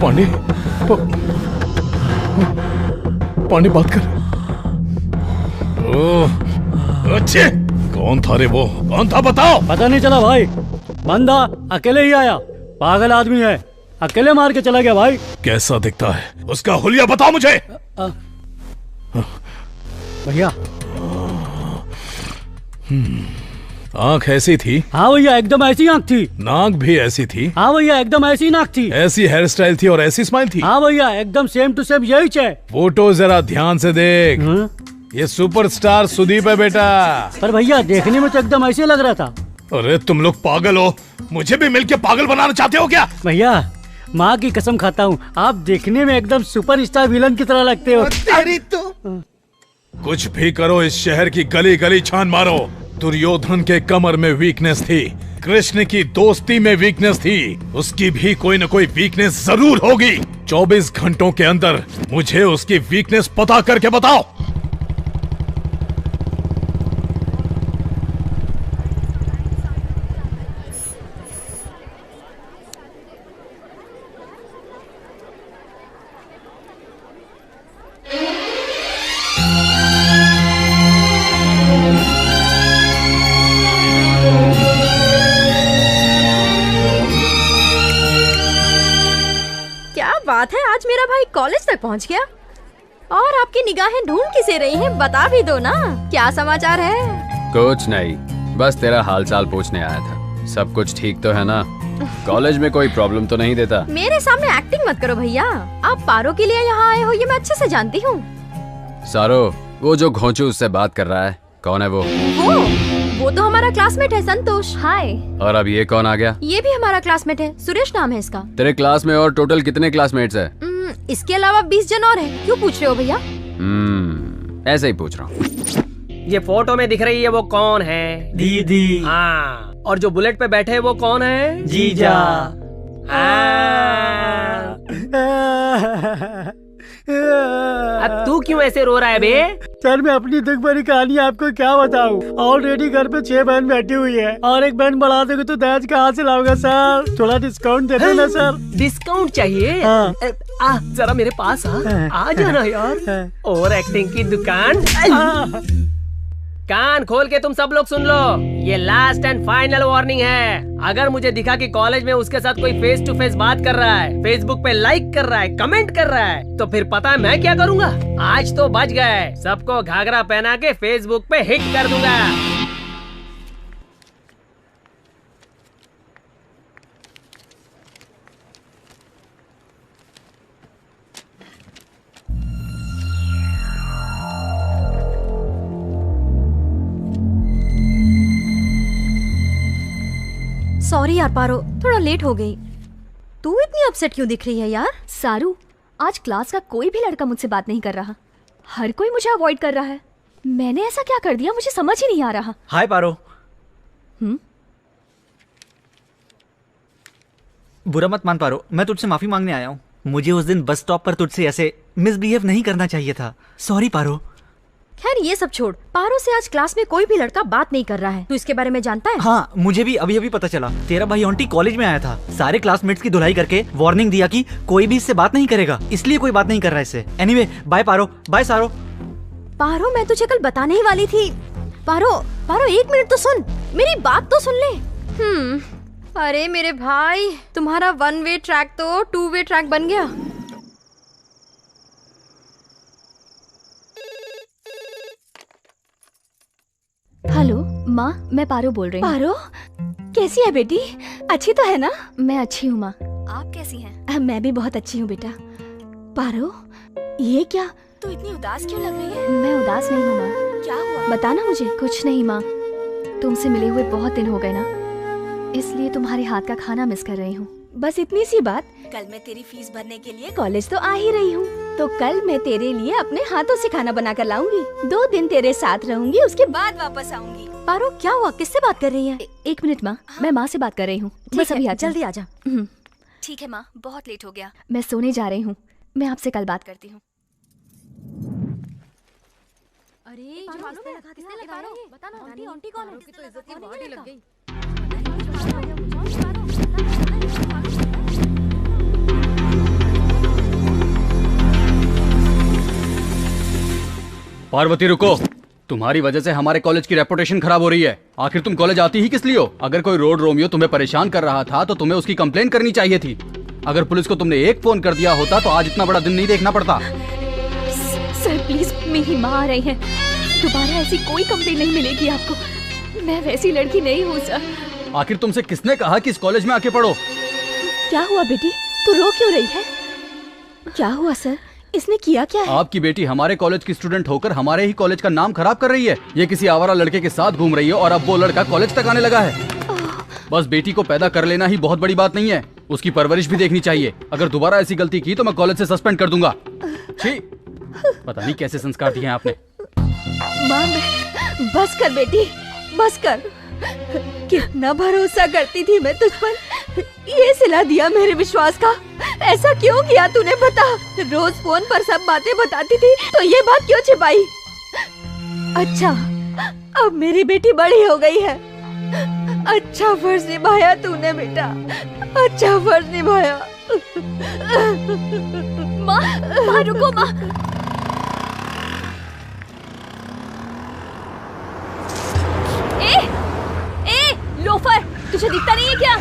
पांडे, पांडे बात कर। ओह, अच्छे। कौन था रे वो? कौन था बताओ। पता नहीं चला भाई, बंदा अकेले ही आया, पागल आदमी है, अकेले मार के चला गया भाई। कैसा दिखता है? उसका हुलिया बताओ मुझे। भैया आंख ऐसी थी? हाँ भैया, एकदम ऐसी आंख थी। नाक भी ऐसी थी? हाँ भैया, एकदम ऐसी नाक थी। ऐसी हेयर स्टाइल थी और ऐसी स्माइल थी? हाँ भैया, एकदम सेम टू सेम यही है। फोटो जरा ध्यान से देख। ये सुपरस्टार सुदीप है बेटा। पर भैया देखने में तो एकदम ऐसे लग रहा था। अरे तुम लोग पागल हो, मुझे भी मिलके पागल बनाना चाहते हो क्या? भैया माँ की कसम खाता हूँ, आप देखने में एकदम सुपरस्टार विलन की तरह लगते हो। तेरी तो कुछ भी करो, इस शहर की गली गली छान मारो। दुर्योधन के कमर में वीकनेस थी, कृष्ण की दोस्ती में वीकनेस थी, उसकी भी कोई न कोई वीकनेस जरूर होगी। 24 घंटों के अंदर मुझे उसकी वीकनेस पता करके बताओ। बात है, आज मेरा भाई कॉलेज तक पहुंच गया। और आपकी निगाहें ढूंढ किसे रही हैं, बता भी दो ना, क्या समाचार है? कुछ नहीं, बस तेरा हालचाल पूछने आया था। सब कुछ ठीक तो है ना? कॉलेज में कोई प्रॉब्लम तो नहीं देता? मेरे सामने एक्टिंग मत करो भैया, आप पारो के लिए यहाँ आए हो ये मैं अच्छे से जानती हूँ। सारो, वो जो घोंचू उससे बात कर रहा है, कौन है वो? वो तो हमारा क्लासमेट है, संतोष। हाय। और अब ये कौन आ गया? ये भी हमारा क्लासमेट है, सुरेश नाम है इसका। तेरे क्लास में और टोटल कितने क्लासमेट्स है? इसके अलावा 20 जन और हैं। क्यों पूछ रहे हो भैया? ऐसे ही पूछ रहा हूँ। ये फोटो में दिख रही है वो कौन है? दीदी। हाँ, और जो बुलेट पे बैठे है वो कौन है? जीजा। अब तू क्यों ऐसे रो रहा है बे? सर मैं अपनी दुख भरी कहानी आपको क्या बताऊं? ऑलरेडी घर पे 6 बहन बैठी हुई है और एक बहन बढ़ा दोगे तो दहेज कहाँ से लाऊंगा सर? थोड़ा डिस्काउंट दे देना सर। डिस्काउंट चाहिए? हाँ। आ जरा मेरे पास आ जाना यार। ओवर एक्टिंग की दुकान। कान खोल के तुम सब लोग सुन लो, ये लास्ट एंड फाइनल वार्निंग है। अगर मुझे दिखा कि कॉलेज में उसके साथ कोई फेस टू फेस बात कर रहा है, फेसबुक पे लाइक कर रहा है, कमेंट कर रहा है, तो फिर पता है मैं क्या करूंगा? आज तो बच गए, सबको घाघरा पहना के फेसबुक पे हिट कर दूंगा। सॉरी यार पारो, थोड़ा लेट हो गई। तू इतनी अपसेट क्यों दिख रही है यार? सारू, आज क्लास का कोई भी लड़का मुझसे बात नहीं कर रहा, हर कोई मुझे अवॉइड कर रहा है। मैंने ऐसा क्या कर दिया मुझे समझ ही नहीं आ रहा। हाय पारो। बुरा मत मान पारो, मैं तुझसे माफी मांगने आया हूँ। मुझे उस दिन बस स्टॉप पर तुझसे ऐसे मिसबिहेव नहीं करना चाहिए था। सॉरी पारो। खैर ये सब छोड़, पारो से आज क्लास में कोई भी लड़का बात नहीं कर रहा है। तू इसके बारे में जानता है? हाँ, मुझे भी अभी अभी पता चला। तेरा भाई ऑन्टी कॉलेज में आया था, सारे क्लासमेट्स की धुलाई करके वार्निंग दिया कि कोई भी इससे बात नहीं करेगा, इसलिए कोई बात नहीं कर रहा है इससे। एनीवे, बाय पारो, बाय सारो। पारो मैं तुझे कल बताने ही वाली थी। पारो पारो 1 मिनट तो सुन, मेरी बात तो सुन ले। अरे मेरे भाई, तुम्हारा 1 वे ट्रैक तो 2 वे ट्रैक बन गया। हेलो माँ, मैं पारो बोल रही हूँ। पारो, कैसी है बेटी? अच्छी तो है ना? मैं अच्छी हूँ माँ, आप कैसी हैं? मैं भी बहुत अच्छी हूँ बेटा। पारो, ये क्या? तू इतनी उदास क्यों लग रही है? मैं उदास नहीं हूँ माँ। क्या हुआ? बताना मुझे। कुछ नहीं माँ, तुमसे मिले हुए बहुत दिन हो गए ना, इसलिए तुम्हारे हाथ का खाना मिस कर रही हूँ। बस इतनी सी बात। कल मैं तेरी फीस भरने के लिए कॉलेज तो आ ही रही हूँ, तो कल मैं तेरे लिए अपने हाथों से खाना बना कर लाऊंगी। 2 दिन तेरे साथ रहूंगी, उसके बाद वापस आऊंगी। पारो क्या हुआ, किससे बात कर रही है? 1 मिनट माँ, मैं माँ से बात कर रही हूँ। बस अभी जल्दी आ जा। ठीक है माँ, बहुत लेट हो गया, मैं सोने जा रही हूँ। मैं आपसे कल बात करती हूँ। अरे बताना आंटी कौन है? तो इज्जत की बॉडी लग गई। पार्वती रुको, तुम्हारी वजह से हमारे कॉलेज की रेपुटेशन खराब हो रही है। आखिर तुम कॉलेज आती ही किस लिए हो? अगर कोई रोड रोमियो तुम्हें परेशान कर रहा था तो तुम्हें उसकी कंप्लेन करनी चाहिए थी। अगर पुलिस को तुमने एक फोन कर दिया होता तो आज इतना बड़ा दिन नहीं देखना पड़ता। सर प्लीज, मेरी माँ आ रही है, दोबारा ऐसी कोई कंप्लेन नहीं मिलेगी आपको। मैं वैसी लड़की नहीं हूँ सर। आखिर तुमसे किसने कहा कि इस कॉलेज में आके पढ़ो? क्या हुआ बेटी, तू रो क्यों रही है? क्या हुआ सर, इसने किया क्या है? आपकी बेटी हमारे कॉलेज की स्टूडेंट होकर हमारे ही कॉलेज का नाम खराब कर रही है। ये किसी आवारा लड़के के साथ घूम रही है और अब वो लड़का कॉलेज तक आने लगा है। बस बेटी को पैदा कर लेना ही बहुत बड़ी बात नहीं है, उसकी परवरिश भी देखनी चाहिए। अगर दोबारा ऐसी गलती की तो मैं कॉलेज से सस्पेंड कर दूंगा। छी, पता नहीं कैसे संस्कार दिए हैं आपने। माँ, बस कर बेटी, बस कर। कितना भरोसा करती थी मैं तुझ पर, ये सिला दिया मेरे विश्वास का। ऐसा क्यों किया तूने, बता। रोज फोन पर सब बातें बताती थी, तो ये बात क्यों छिपाई? अच्छा, अब मेरी बेटी बड़ी हो गई है। अच्छा फर्ज निभाया तूने बेटा, अच्छा फर्ज निभाया। माँ रुको माँ। लोफर, तुझे दिखता नहीं है क्या?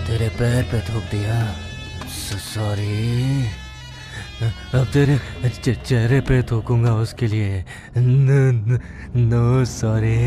तेरे पैर पे थूक दिया, सॉरी। अब तेरे चेहरे पे थूकूंगा, उसके लिए नो सॉरी।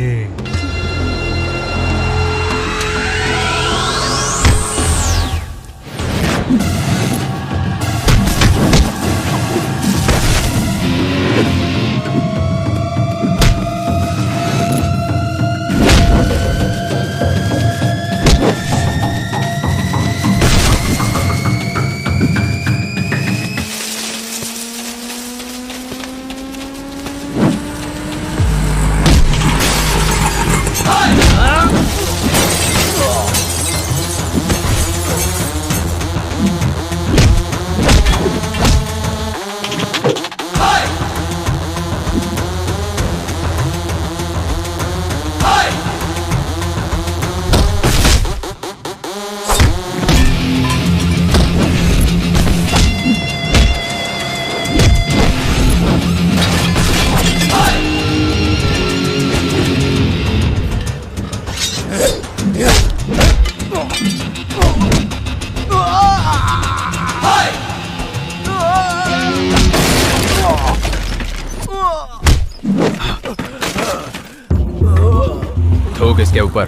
थूक इसके ऊपर।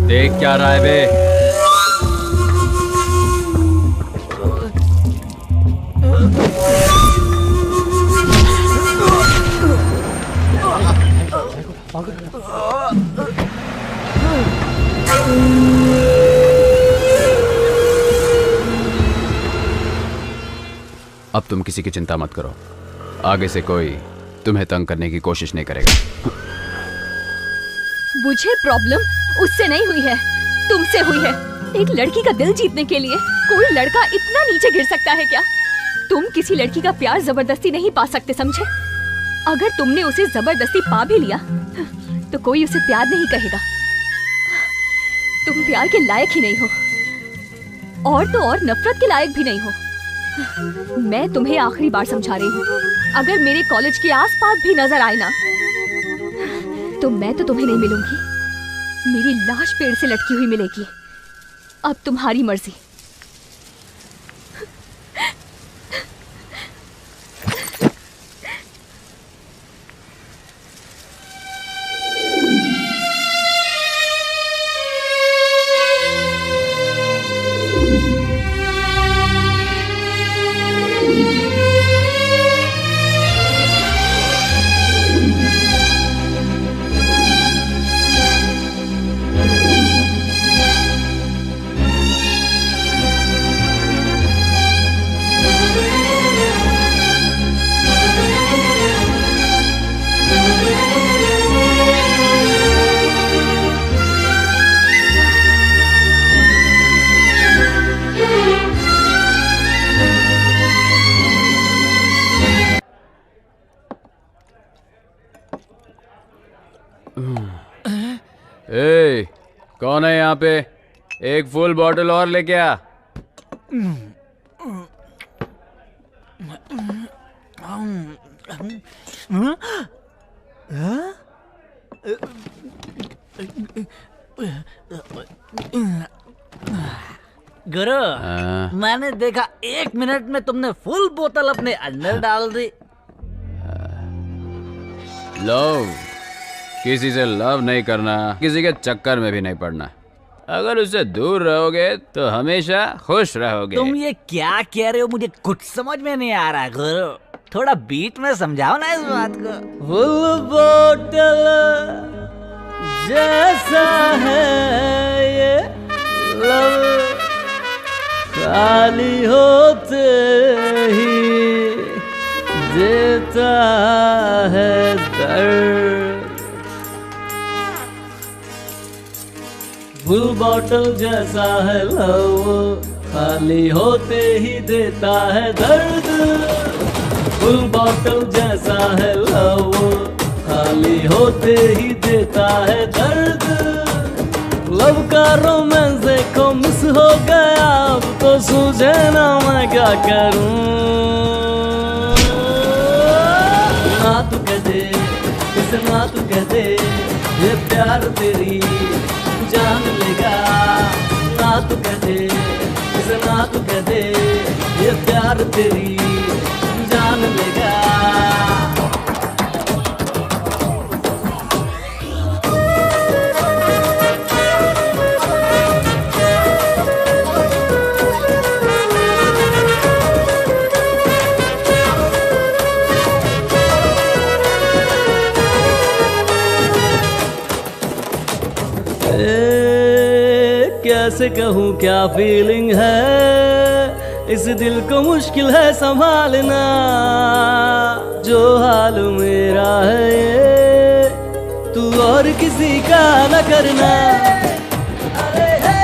देख क्या रहा है बे? अब तुम किसी की चिंता मत करो, आगे से कोई तुम्हें तंग करने की कोशिश नहीं करेगा। मुझे प्रॉब्लम उससे नहीं हुई है, तुमसे हुई है। एक लड़की का दिल जीतने के लिए कोई लड़का इतना नीचे गिर सकता है क्या? तुम किसी लड़की का प्यार जबरदस्ती नहीं पा सकते, समझे? अगर तुमने उसे जबरदस्ती पा भी लिया तो कोई उसे प्यार नहीं कहेगा। तुम प्यार के लायक ही नहीं हो, और तो और नफरत के लायक भी नहीं हो। मैं तुम्हें आखिरी बार समझा रही हूँ, अगर मेरे कॉलेज के आसपास भी नजर आए ना तो मैं तो तुम्हें नहीं मिलूंगी, मेरी लाश पेड़ से लटकी हुई मिलेगी। अब तुम्हारी मर्जी। ए, कौन है यहाँ पे? एक फुल बॉटल और लेके आ। गुरु, मैंने देखा 1 मिनट में तुमने फुल बोतल अपने अंदर डाल दी। लव, किसी से लव नहीं करना, किसी के चक्कर में भी नहीं पड़ना। अगर उससे दूर रहोगे तो हमेशा खुश रहोगे। तुम ये क्या कह रहे हो? मुझे कुछ समझ में नहीं आ रहा गुरु, थोड़ा बीच में समझाओ ना इस बात को। फुल बोतल जैसा है ये लव, खाली होते ही देता है दर्द। फुल बॉटल जैसा है लव, खाली होते ही देता है दर्द। फुल बॉटल जैसा है लव, खाली होते ही देता है दर्द। लव का रोमांस देखो मिस हो गया, अब तो सूझे ना मैं क्या करूं। ना तू कह दे, इसे ना तू कह दे, ये प्यार तेरी जान लेगा। ना तू कह दे, इसे ना तू कह दे, ये प्यार तेरी जान लेगा। कैसे कहूँ क्या फीलिंग है, इस दिल को मुश्किल है संभालना। जो हाल मेरा है ये तू और किसी का न करना। अरे है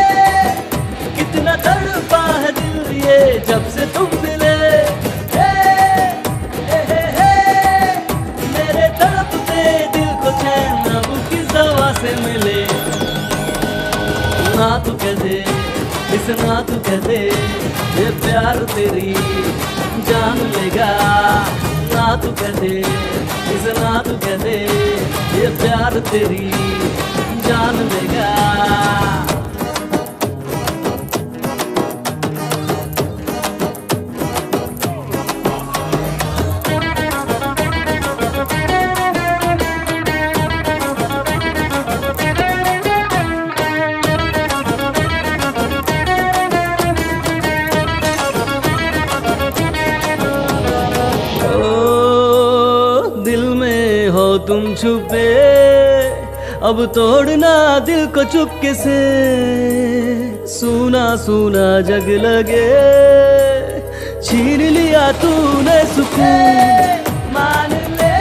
कितना तड़पा है दिल ये जब से तुम मिले। मेरे तड़पते दिल को चैन अब किस दवा से मिले। ना तू कह दे, इसे ना तू कह दे, ये प्यार तेरी जान लेगा। ना तू कह दे, इसे ना तू कह दे, ये प्यार तेरी जान लेगा। तुम छुपे अब तोड़ना दिल को चुपके से। सूना सूना जग लगे छीन लिया तूने सुकून। मान ले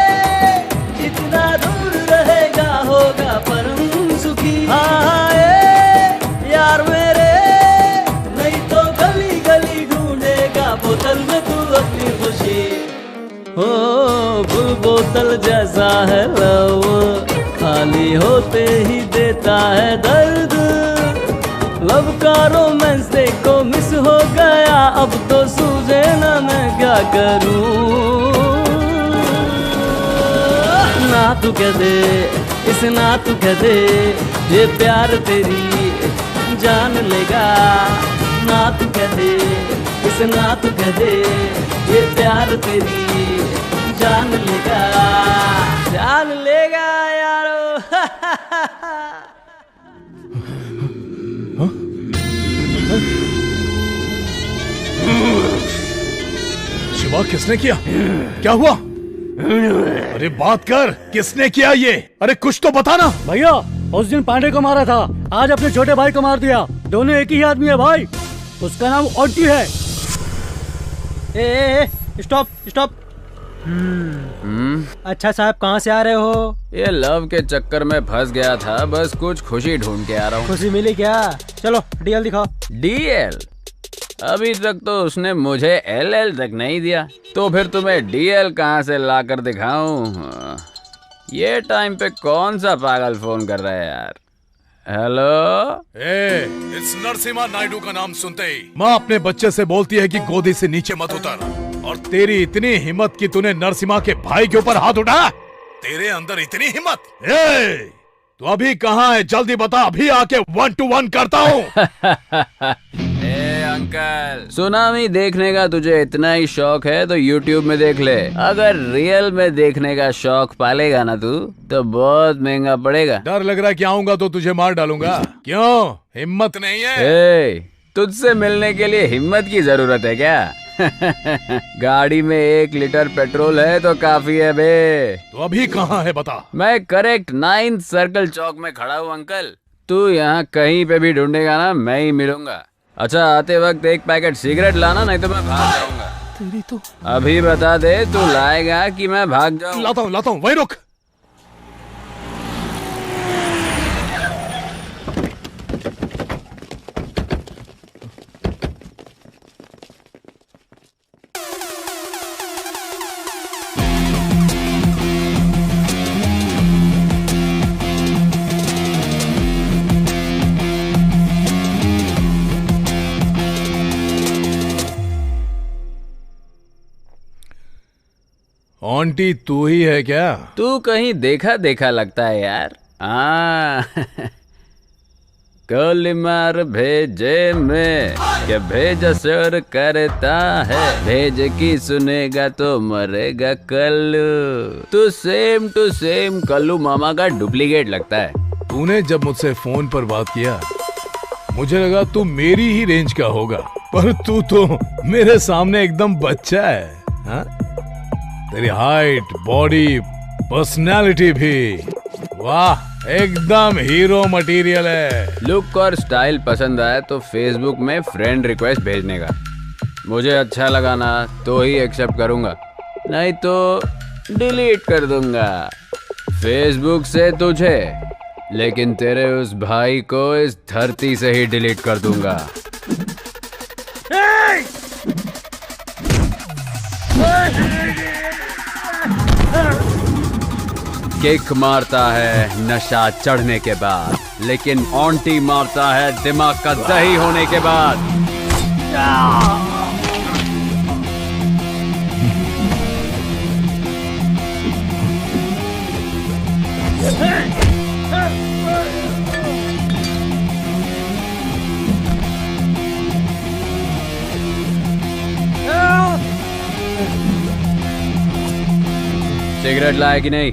जितना दूर रहेगा होगा परम सुखी। हाँ यार मेरे, नहीं तो गली गली ढूंढेगा बोतल में तू अपनी खुशी। हो फुल बोतल जैसा है लव, खाली होते ही देता है दर्द। लव का रोमांस देखो मिस हो गया, अब तो सूझे ना मैं क्या करूं। ना तू कह दे, इसे ना तू कह दे, ये प्यार तेरी जान लेगा। ना तू कह दे, इसे ना तू कह दे, ये प्यार तेरी जान लेगा, जान लेगा यारो। शिवा, किसने किया? क्या हुआ? अरे बात कर, किसने किया ये? अरे कुछ तो बताना। भैया उस दिन पांडे को मारा था, आज अपने छोटे भाई को मार दिया। दोनों एक ही आदमी है भाई, उसका नाम ऑन्टी है। ए स्टॉप स्टॉप। अच्छा साहब, कहाँ से आ रहे हो? ये लव के चक्कर में फंस गया था, बस कुछ खुशी ढूंढ के आ रहा हूँ। खुशी मिली क्या? चलो डीएल दिखाओ। डीएल? अभी तक तो उसने मुझे एलएल तक नहीं दिया, तो फिर तुम्हें डीएल कहाँ से लाकर दिखाऊं? ये टाइम पे कौन सा पागल फोन कर रहा है यार? हेलो, इस नरसिम्हा नायडू का नाम सुनते ही माँ अपने बच्चे से बोलती है कि गोदी से नीचे मत उतर। और तेरी इतनी हिम्मत कि तूने नरसिम्हा के भाई के ऊपर हाथ उठाया? तेरे अंदर इतनी हिम्मत? तू अभी कहाँ है? जल्दी बता, अभी आके 1 to 1 करता हूँ। अंकल, सुनामी देखने का तुझे इतना ही शौक है तो YouTube में देख ले। अगर रियल में देखने का शौक पालेगा ना तू, तो बहुत महंगा पड़ेगा। डर लग रहा है कि आऊंगा तो तुझे मार डालूंगा। क्यों, हिम्मत नहीं है? तुझसे मिलने के लिए हिम्मत की जरूरत है क्या? गाड़ी में 1 लीटर पेट्रोल है तो काफी है बे। तो अभी कहाँ है बता? मैं करेक्ट 9th सर्कल चौक में खड़ा हूँ अंकल। तू यहाँ कहीं पे भी ढूंढेगा ना, मैं ही मिलूंगा। अच्छा, आते वक्त 1 पैकेट सिगरेट लाना, नहीं तो मैं भाग जाऊंगा। तेरी तो अभी बता दे, तू लाएगा कि मैं भाग जाऊं? लाता हूँ, वही रुक। आंटी तू ही है क्या? तू कहीं देखा देखा लगता है यार। कोलिमार भेजे में क्या भेज असर करता है, भेज की सुनेगा तो मरेगा कल्लू। तू सेम टू सेम कल्लू मामा का डुप्लीकेट लगता है। तूने जब मुझसे फोन पर बात किया मुझे लगा तू मेरी ही रेंज का होगा, पर तू तो मेरे सामने एकदम बच्चा है। हा? तेरी हाइट, बॉडी, पर्सनालिटी भी, वाह, एकदम हीरो मटेरियल है। लुक और स्टाइल पसंद आए तो फेसबुक में फ्रेंड रिक्वेस्ट भेजने का। मुझे अच्छा लगा ना तो ही एक्सेप्ट करूंगा, नहीं तो डिलीट कर दूंगा फेसबुक से तुझे, लेकिन तेरे उस भाई को इस धरती से ही डिलीट कर दूंगा। किक मारता है नशा चढ़ने के बाद, लेकिन ऑन्टी मारता है दिमाग का दही होने के बाद। सिगरेट लाए कि नहीं?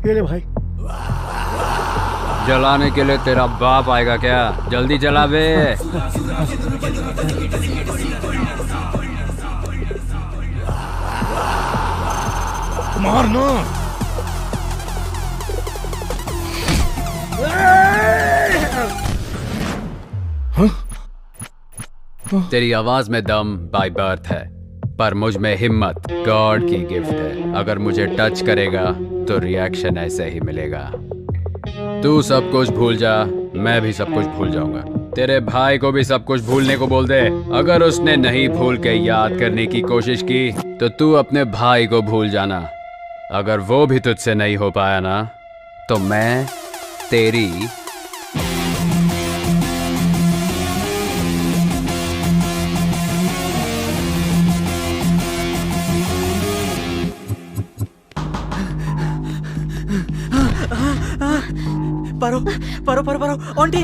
ये ले भाई। जलाने के लिए तेरा बाप आएगा क्या? जल्दी जला बे। मारना। हाँ? तेरी आवाज में दम बाय बर्थ है, पर मुझ में हिम्मत गॉड की गिफ्ट है। अगर मुझे टच करेगा तो रिएक्शन ऐसे ही मिलेगा। तू सब कुछ भूल जा, मैं भी सब कुछ भूल जाऊंगा। तेरे भाई को भी सब कुछ भूलने को बोल दे। अगर उसने नहीं भूल के याद करने की कोशिश की तो तू अपने भाई को भूल जाना। अगर वो भी तुझसे नहीं हो पाया ना तो मैं तेरी पारो पारो पारो पारो आंटी।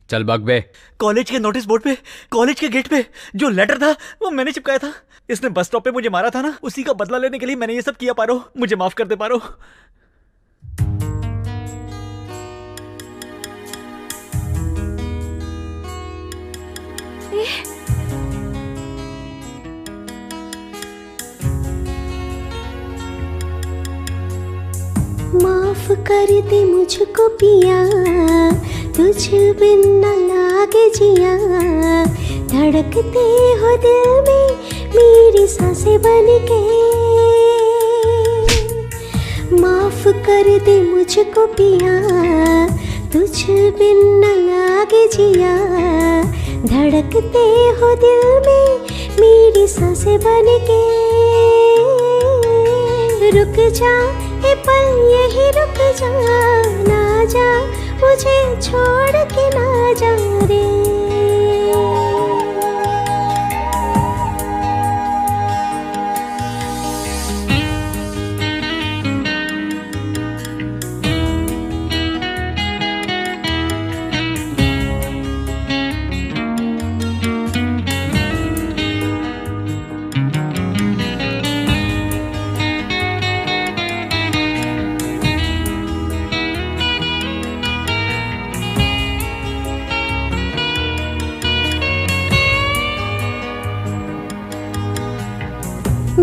चल भाग बे। कॉलेज के नोटिस बोर्ड पे, कॉलेज के गेट पे जो लेटर था वो मैंने चिपकाया था। इसने बस स्टॉप पे मुझे मारा था ना, उसी का बदला लेने के लिए मैंने ये सब किया। पारो मुझे माफ कर दे पारो। माफ कर दे मुझको पिया, तुझ बिन न लागे जिया। धड़कते हो दिल में मेरी सांसें बन के। माफ कर दे मुझको पिया, तुझ बिन न लागे जिया। धड़कते हो दिल में मेरी सांसें बन के। रुक जा ए पल यही रुक जा, ना जा मुझे छोड़ के ना जा रे।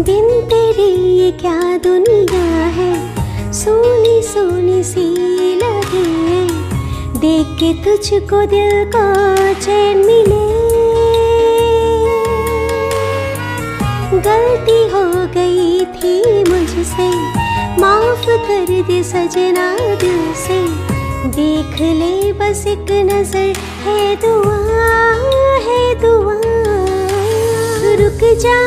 बिन तेरे ये क्या दुनिया है, सोनी सोनी सी लगे। देख के तुझको दिल को चैन मिले। गलती हो गई थी मुझसे, माफ कर दे सजना दिल से। देख ले बस एक नजर, है दुआ है दुआ। रुक जा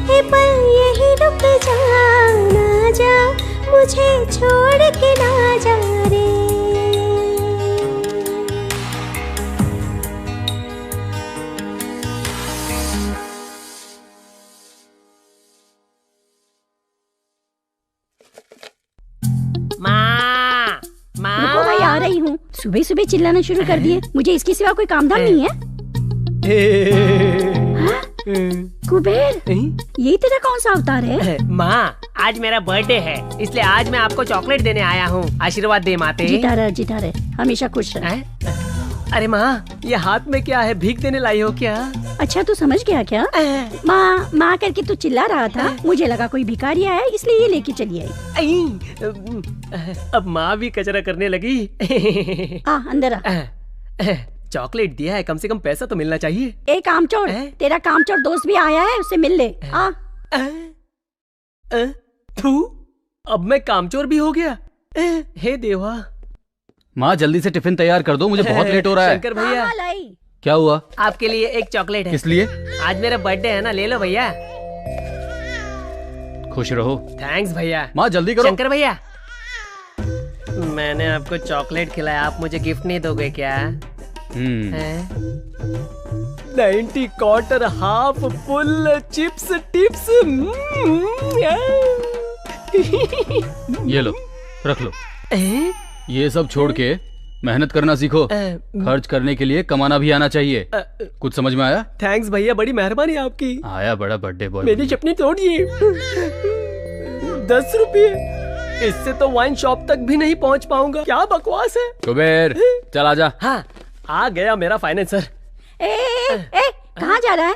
ए पल यही रुक जा, ना जा मुझे छोड़ के ना जा रे। माँ, माँ। रुको भाई, आ रही हूँ। सुबह सुबह चिल्लाना शुरू कर दिए। मुझे इसके सिवा कोई काम धाम नहीं है। कुबेर, ये तेरा कौन सा अवतार है? माँ, आज मेरा बर्थडे है, इसलिए आज मैं आपको चॉकलेट देने आया हूँ। आशीर्वाद दे माते। जीता रहे, हमेशा खुश रहे। अरे माँ, ये हाथ में क्या है? भीख देने लाई हो क्या? अच्छा, तू समझ गया क्या? माँ माँ करके तू चिल्ला रहा था, मुझे लगा कोई भिखारी आया इसलिए ये लेके चली आई। अब माँ भी कचरा करने लगी। अंदर आ। चॉकलेट दिया है, कम से कम पैसा तो मिलना चाहिए। एक कामचोर, तेरा कामचोर दोस्त भी आया है, उससे मिल ले। थू, अब मैं कामचोर भी हो गया। हे देवा। माँ, जल्दी से टिफिन तैयार कर दो, मुझे बहुत लेट हो रहा है। शंकर भैया, क्या हुआ? आपके लिए एक चॉकलेट है। किस लिए? आज मेरा बर्थडे है ना, ले लो भैया। खुश रहो। थैंक्स भैया। माँ, जल्दी करो। शंकर भैया, मैंने आपको चॉकलेट खिलाया, आप मुझे गिफ्ट नहीं दोगे क्या? 90 quarter half full chips tips. ये लो, रख लो। ये सब छोड़ के मेहनत करना सीखो। खर्च करने के लिए कमाना भी आना चाहिए। कुछ समझ में आया? थैंक्स भैया, बड़ी मेहरबानी आपकी। आया बड़ा बर्थडे बॉय। मेरी चपनी तोड़िए। 10 रुपये, इससे तो वाइन शॉप तक भी नहीं पहुंच पाऊंगा। क्या बकवास है। कुबेर, चल आजा। हाँ, आ गया मेरा फाइनेंसर। कहाँ जा रहा है?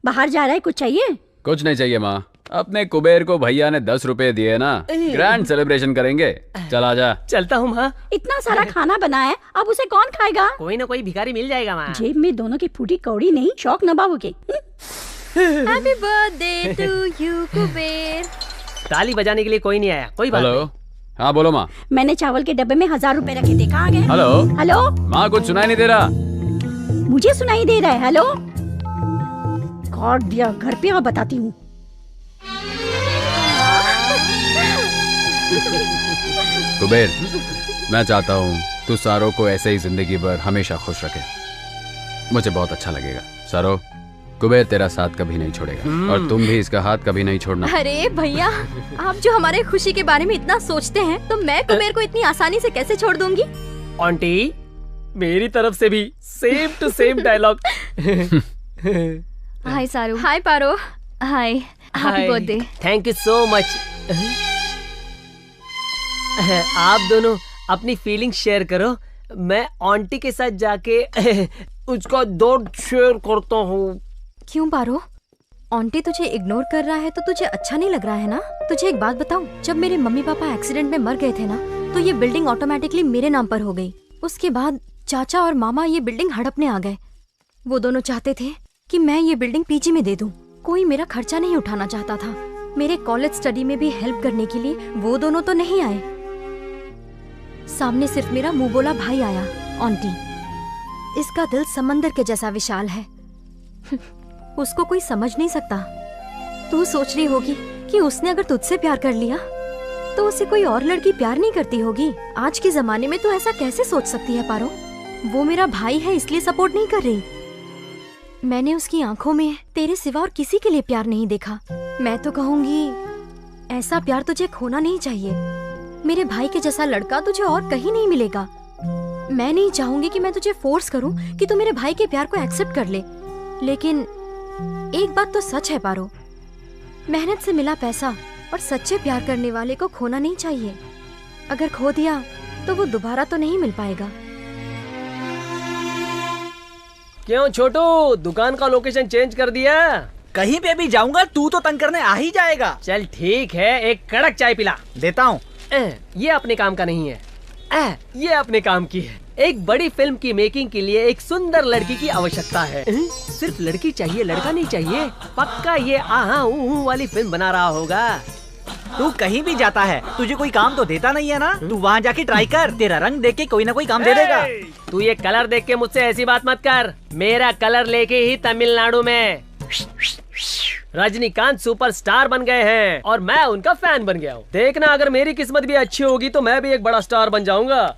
बाहर जा रहा है? कुछ चाहिए? कुछ नहीं चाहिए माँ, अपने कुबेर को भैया ने 10 रुपए दिए ना, ग्रैंड सेलिब्रेशन करेंगे। चल आजा। चलता हूँ माँ। इतना सारा खाना बना है, अब उसे कौन खाएगा? कोई ना कोई भिखारी मिल जाएगा माँ। जेब में दोनों की फूटी कौड़ी नहीं, शौक नभाओगे। Happy birthday to you Kuber. ताली बजाने के लिए कोई नहीं आया, कोई बात नहीं। हेलो, हाँ बोलो माँ। मैंने चावल के डब्बे में 1000 रुपए रखे थे, कहाँ गए? हेलो हेलो, माँ कुछ सुनाई नहीं दे रहा। मुझे सुनाई दे रहा है। हेलो, गॉड दिया, घर पे आओ बताती हूँ। कुबेर, मैं चाहता हूँ तू सारो को ऐसे ही जिंदगी भर हमेशा खुश रखे। मुझे बहुत अच्छा लगेगा। सारो, कुबेर तेरा साथ कभी नहीं छोड़ेगा और तुम भी इसका हाथ कभी नहीं छोड़ना। अरे भैया, आप जो हमारे खुशी के बारे में इतना सोचते हैं, तो मैं कुबेर को इतनी आसानी से कैसे छोड़ दूंगी? आंटी, मेरी तरफ से भी same to same dialogue. Hi Saru. Hi Paro. Hi, happy birthday. Thank you so much. आप दोनों अपनी फीलिंग शेयर करो, मैं आंटी के साथ जाके उसका दर्द शेयर करता हूँ। क्यों पारो? आंटी तुझे इग्नोर कर रहा है तो तुझे अच्छा नहीं लग रहा है ना? तुझे एक बात बताऊं, जब मेरे मम्मी पापा एक्सीडेंट में मर गए थे ना, तो ये बिल्डिंग ऑटोमेटिकली मेरे नाम पर हो गई। उसके बाद चाचा और मामा ये बिल्डिंग हड़पने आ गए। वो दोनों चाहते थे कि मैं ये बिल्डिंग पीजी में दे दूं। कोई मेरा खर्चा नहीं उठाना चाहता था। मेरे कॉलेज स्टडी में भी हेल्प करने के लिए वो दोनों तो नहीं आए। सामने सिर्फ मेरा मुंह बोला भाई आया। आंटी, इसका दिल समंदर के जैसा विशाल है। उसको कोई समझ नहीं सकता। तू सोच रही होगी कि उसने अगर तुझसे प्यार कर लिया तो उसे कोई और लड़की प्यार नहीं करती होगी। आज के जमाने में तू ऐसा कैसे सोच सकती है पारो? वो मेरा भाई है इसलिए सपोर्ट नहीं कर रही। मैंने उसकी आंखों में तेरे सिवा और किसी के लिए प्यार नहीं देखा। मैं तो कहूंगी ऐसा प्यार तुझे खोना नहीं चाहिए। मेरे भाई के जैसा लड़का तुझे और कहीं नहीं मिलेगा। मैं नहीं चाहूंगी कि मैं तुझे फोर्स करूं कि तू मेरे भाई के प्यार को एक्सेप्ट कर ले, लेकिन एक बात तो सच है पारो, मेहनत से मिला पैसा और सच्चे प्यार करने वाले को खोना नहीं चाहिए। अगर खो दिया तो वो दोबारा तो नहीं मिल पाएगा। क्यों छोटू, दुकान का लोकेशन चेंज कर दिया? कहीं पे भी जाऊंगा तू तो तंग करने आ ही जाएगा। चल ठीक है, एक कड़क चाय पिला। देता हूँ। ये अपने काम का नहीं है, ये अपने काम की है। एक बड़ी फिल्म की मेकिंग के लिए एक सुंदर लड़की की आवश्यकता है। सिर्फ लड़की चाहिए, लड़का नहीं चाहिए। पक्का ये आहा ऊहू वाली फिल्म बना रहा होगा। तू कहीं भी जाता है, तुझे कोई काम तो देता नहीं है ना? तू वहाँ जाके ट्राई कर, तेरा रंग देख के कोई ना कोई काम दे देगा। तू ये कलर देख के मुझसे ऐसी बात मत कर। मेरा कलर लेके ही तमिलनाडु में रजनीकांत सुपरस्टार बन गए हैं और मैं उनका फैन बन गया हूँ। देखना, अगर मेरी किस्मत भी अच्छी होगी तो मैं भी एक बड़ा स्टार बन जाऊंगा।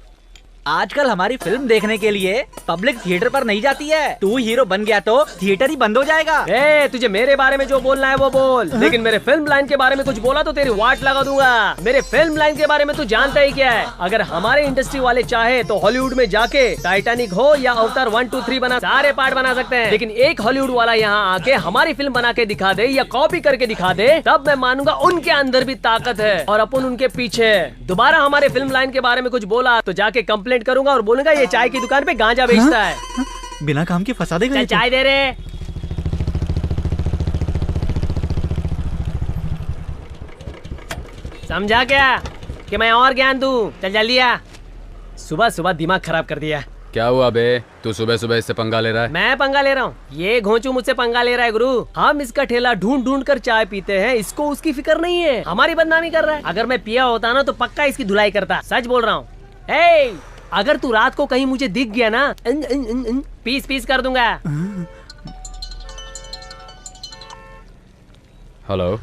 आजकल हमारी फिल्म देखने के लिए पब्लिक थिएटर पर नहीं जाती है। तू हीरो बन गया तो थिएटर ही बंद हो जाएगा। तुझे मेरे बारे में जो बोलना है वो बोल, लेकिन मेरे फिल्म लाइन के बारे में कुछ बोला तो तेरी वाट लगा दूंगा। मेरे फिल्म लाइन के बारे में तू जानता ही क्या है। अगर हमारे इंडस्ट्री वाले चाहे तो हॉलीवुड में जाके टाइटैनिक हो या अवतार 1, 2, 3 बना सारे पार्ट बना सकते हैं, लेकिन एक हॉलीवुड वाला यहाँ आके हमारी फिल्म बना के दिखा दे या कॉपी करके दिखा दे, तब मैं मानूंगा उनके अंदर भी ताकत है और अपन उनके पीछे। दोबारा हमारे फिल्म लाइन के बारे में कुछ बोला तो जाके कंप्लेंट करूंगा और बोलूंगा ये चाय की दुकान पे गांजा बेचता है। बिना काम के फंसा देगा। चल चाय दे रे। समझा क्या कि मैं और ज्ञान दूं? चल जल्दी आ। सुबह सुबह दिमाग खराब कर दिया। क्या हुआ बे, तू सुबह सुबह इससे पंगा ले रहा है? मैं पंगा ले रहा हूँ? ये घोंचू मुझसे पंगा ले रहा है गुरु। हम इसका ठेला ढूंढ ढूंढ कर चाय पीते हैं, इसको उसकी फिक्र नहीं है, हमारी बदनामी कर रहा है। अगर मैं पिया होता ना तो पक्का इसकी धुलाई करता। सच बोल रहा हूँ। अगर तू रात को कहीं मुझे दिख गया ना, पीस पीस कर दूंगा। हेलो,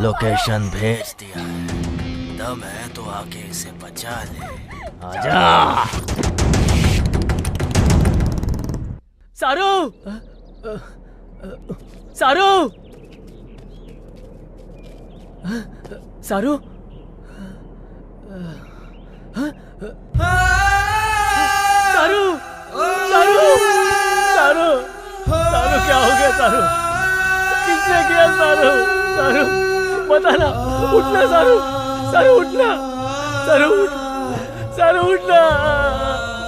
लोकेशन भेज दिया है, दम है तो आके इसे बचा ले। आजा। सारू, सारू, सारू, सारू, सारू, सारू, सारू, क्या हो गया सारू? किसने किया सारू? सारू बता ना, उठना सारू, सारू उठना, सारू उठ। सारू उठना,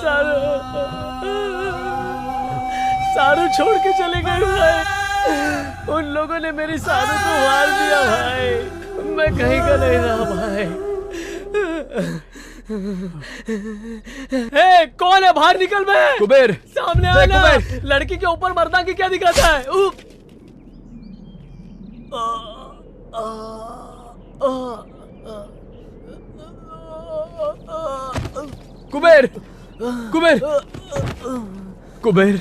सारू, सारू छोड़ के चले गए भाई। उन लोगों ने मेरी सारू को मार दिया भाई। मैं कहीं का नहीं रहा भाई। ए, कौन है? बाहर निकल बे। कुबेर, सामने आना। लड़की के ऊपर मर्दांगी क्या दिखाता है? कुबेर, कुबेर, कुबेर।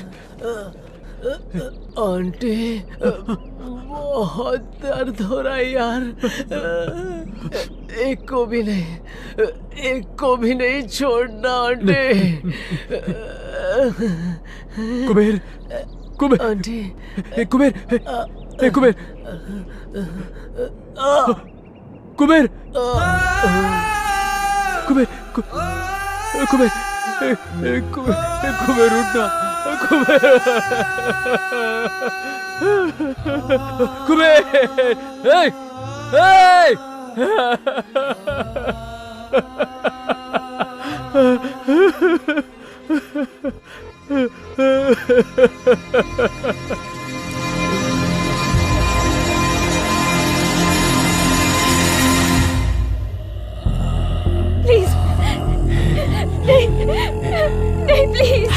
आंटी, बहुत दर्द हो रहा है यार। एक को भी नहीं छोड़ना आंटी। कुबेर, कुबेर, आंटी, कुबेर, कुबेर, कुबेर, कुबेर, कुबेर, कुबेर उठना, कुबेर, कुबेर, प्लीज नहीं, नहीं प्लीज।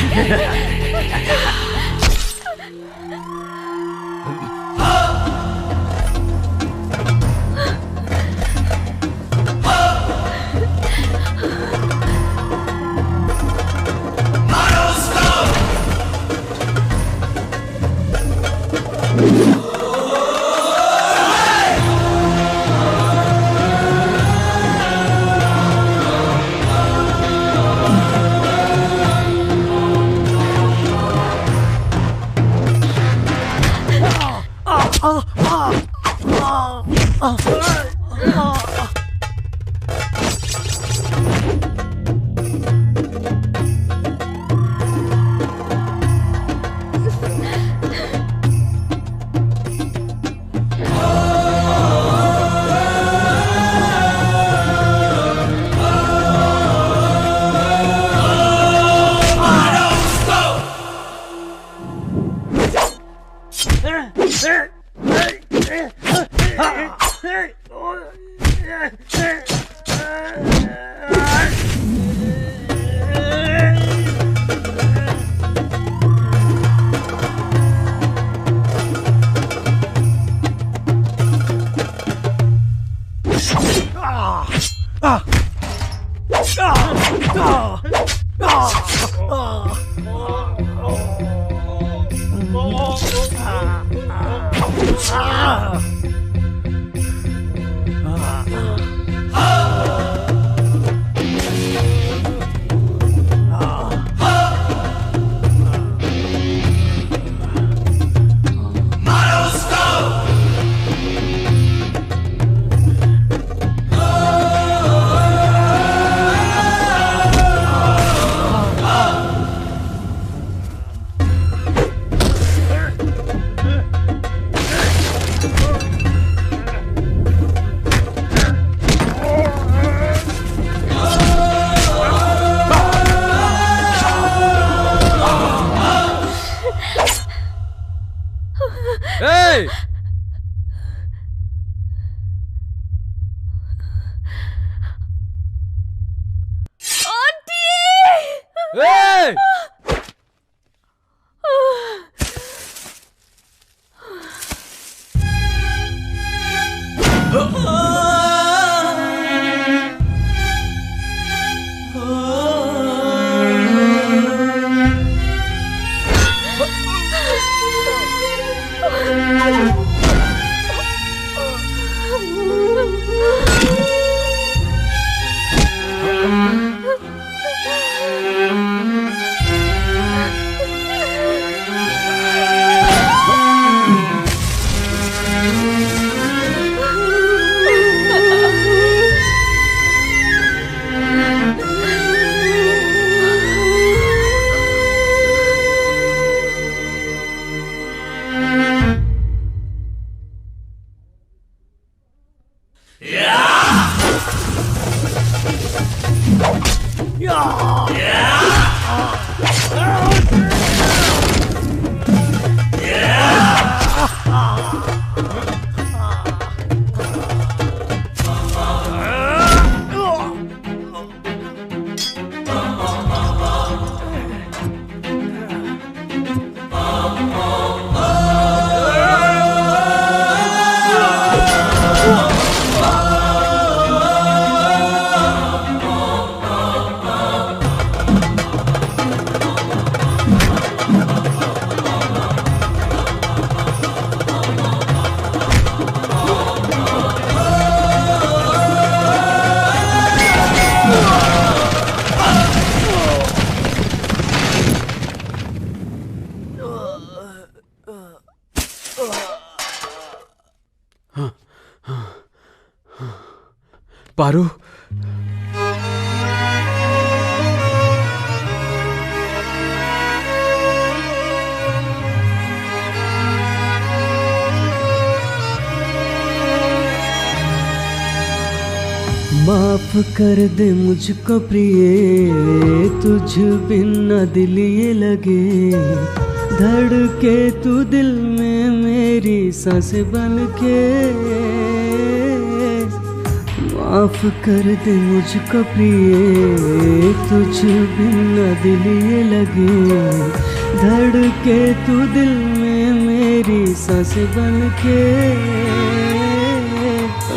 पारू, माफ कर दे मुझको प्रिय, तुझ बिन न दिल ये लगे, धड़के तू दिल में मेरी सांस बन के। माफ कर दे मुझको प्रिय, तुझ बिन न दिल ये लगे, धड़के तू दिल में मेरी सांस बन के।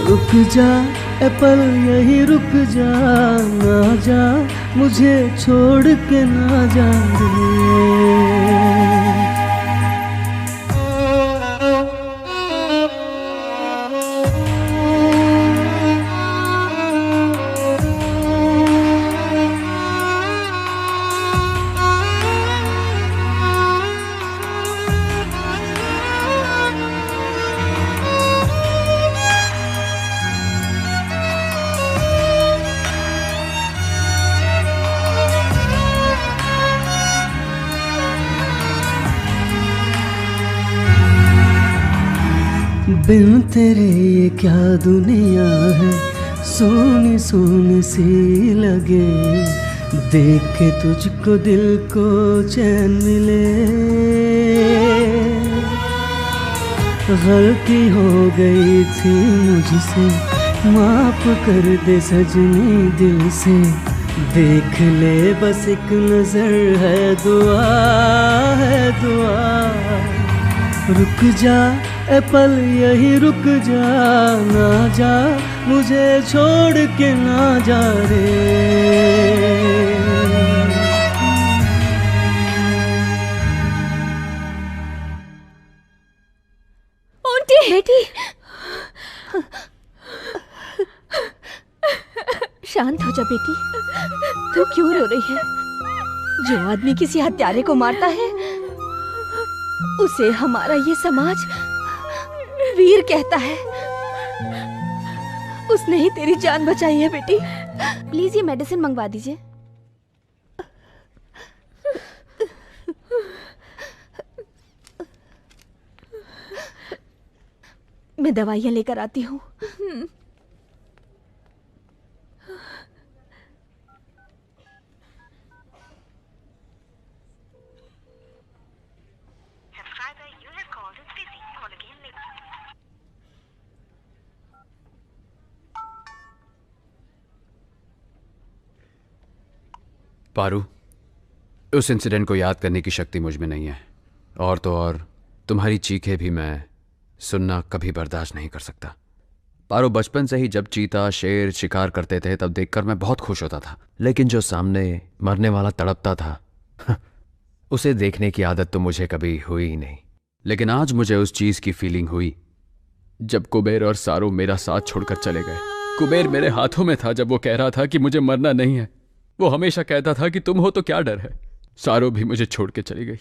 रुक जा ए पल यही रुक जा, ना जा मुझे छोड़ के ना जा रे। बिन तेरे ये क्या दुनिया है, सोनी सोनी सी लगे, देख के तुझको दिल को चैन मिले। गलती हो गई थी मुझसे, माफ कर दे सजनी दिल से, देख ले बस एक नजर है दुआ, है दुआ। रुक जा ए पल यही रुक जा, ना जा मुझे छोड़ के ना जा रे। आंटी, बेटी, शांत हो जा बेटी। तू क्यों रो रही है? जो आदमी किसी हत्यारे को मारता है उसे हमारा ये समाज वीर कहता है। उसने ही तेरी जान बचाई है बेटी। प्लीज ये मेडिसिन मंगवा दीजिए। मैं दवाइयाँ लेकर आती हूँ। पारू, उस इंसिडेंट को याद करने की शक्ति मुझ में नहीं है, और तो और तुम्हारी चीखें भी मैं सुनना कभी बर्दाश्त नहीं कर सकता। पारू, बचपन से ही जब चीता शेर शिकार करते थे तब देखकर मैं बहुत खुश होता था, लेकिन जो सामने मरने वाला तड़पता था उसे देखने की आदत तो मुझे कभी हुई ही नहीं। लेकिन आज मुझे उस चीज की फीलिंग हुई जब कुबेर और सारू मेरा साथ छोड़कर चले गए। कुबेर मेरे हाथों में था जब वो कह रहा था कि मुझे मरना नहीं है। वो हमेशा कहता था कि तुम हो तो क्या डर है। सारू भी मुझे छोड़ के चली गई।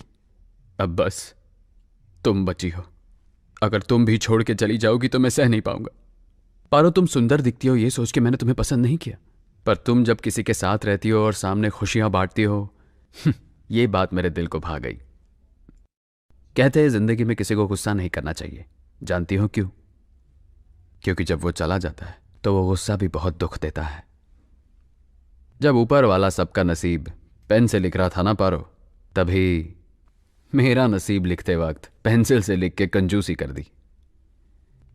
अब बस तुम बची हो। अगर तुम भी छोड़ के चली जाओगी तो मैं सह नहीं पाऊंगा। पारो, तुम सुंदर दिखती हो ये सोच के मैंने तुम्हें पसंद नहीं किया, पर तुम जब किसी के साथ रहती हो और सामने खुशियां बांटती हो ये बात मेरे दिल को भा गई। कहते हैं जिंदगी में किसी को गुस्सा नहीं करना चाहिए। जानती हो क्यों? क्योंकि जब वो चला जाता है तो वो गुस्सा भी बहुत दुख देता है। जब ऊपर वाला सबका नसीब पेन से लिख रहा था ना पारो, तभी मेरा नसीब लिखते वक्त पेंसिल से लिख के कंजूसी कर दी।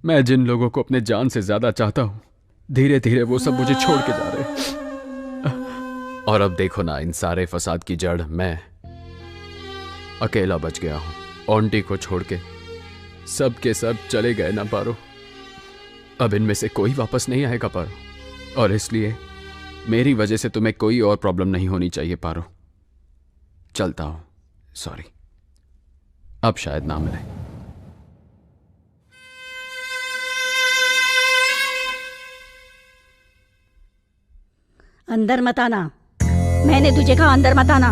मैं जिन लोगों को अपने जान से ज्यादा चाहता हूं, धीरे धीरे वो सब मुझे छोड़ के जा रहे। और अब देखो ना, इन सारे फसाद की जड़ मैं अकेला बच गया हूं। आंटी को छोड़ के सब के सब चले गए ना पारो। अब इनमें से कोई वापस नहीं आएगा पारो, और इसलिए मेरी वजह से तुम्हें कोई और प्रॉब्लम नहीं होनी चाहिए पारो। चलता हूं, सॉरी, अब शायद ना मिले। अंदर मत आना, मैंने तुझे कहा अंदर मत आना।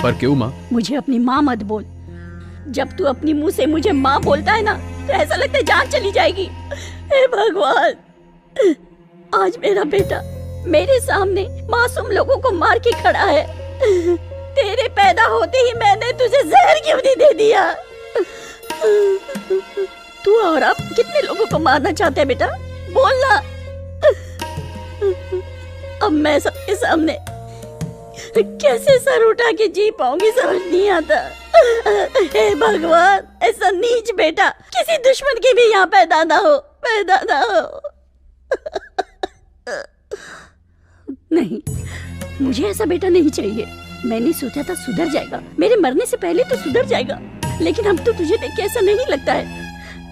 पर क्यों माँ? मुझे अपनी माँ मत बोल। जब तू अपनी मुंह से मुझे माँ बोलता है ना, तो ऐसा लगता है जान चली जाएगी। हे भगवान, आज मेरा बेटा मेरे सामने मासूम लोगों को मार के खड़ा है। तेरे पैदा होते ही मैंने तुझे जहर क्यों नहीं दे दिया? तू और आप कितने लोगों को मारना चाहते हैं बेटा, बोलना। अब मैं सबके सामने कैसे सर उठा के जी पाऊंगी, समझ नहीं आता। हे भगवान, ऐसा नीच बेटा किसी दुश्मन के भी यहाँ पैदा ना हो, पैदा ना हो। नहीं, मुझे ऐसा बेटा नहीं चाहिए। मैंने सोचा था सुधर जाएगा, मेरे मरने से पहले तो सुधर जाएगा, लेकिन अब तो तुझे देख के ऐसा नहीं लगता है।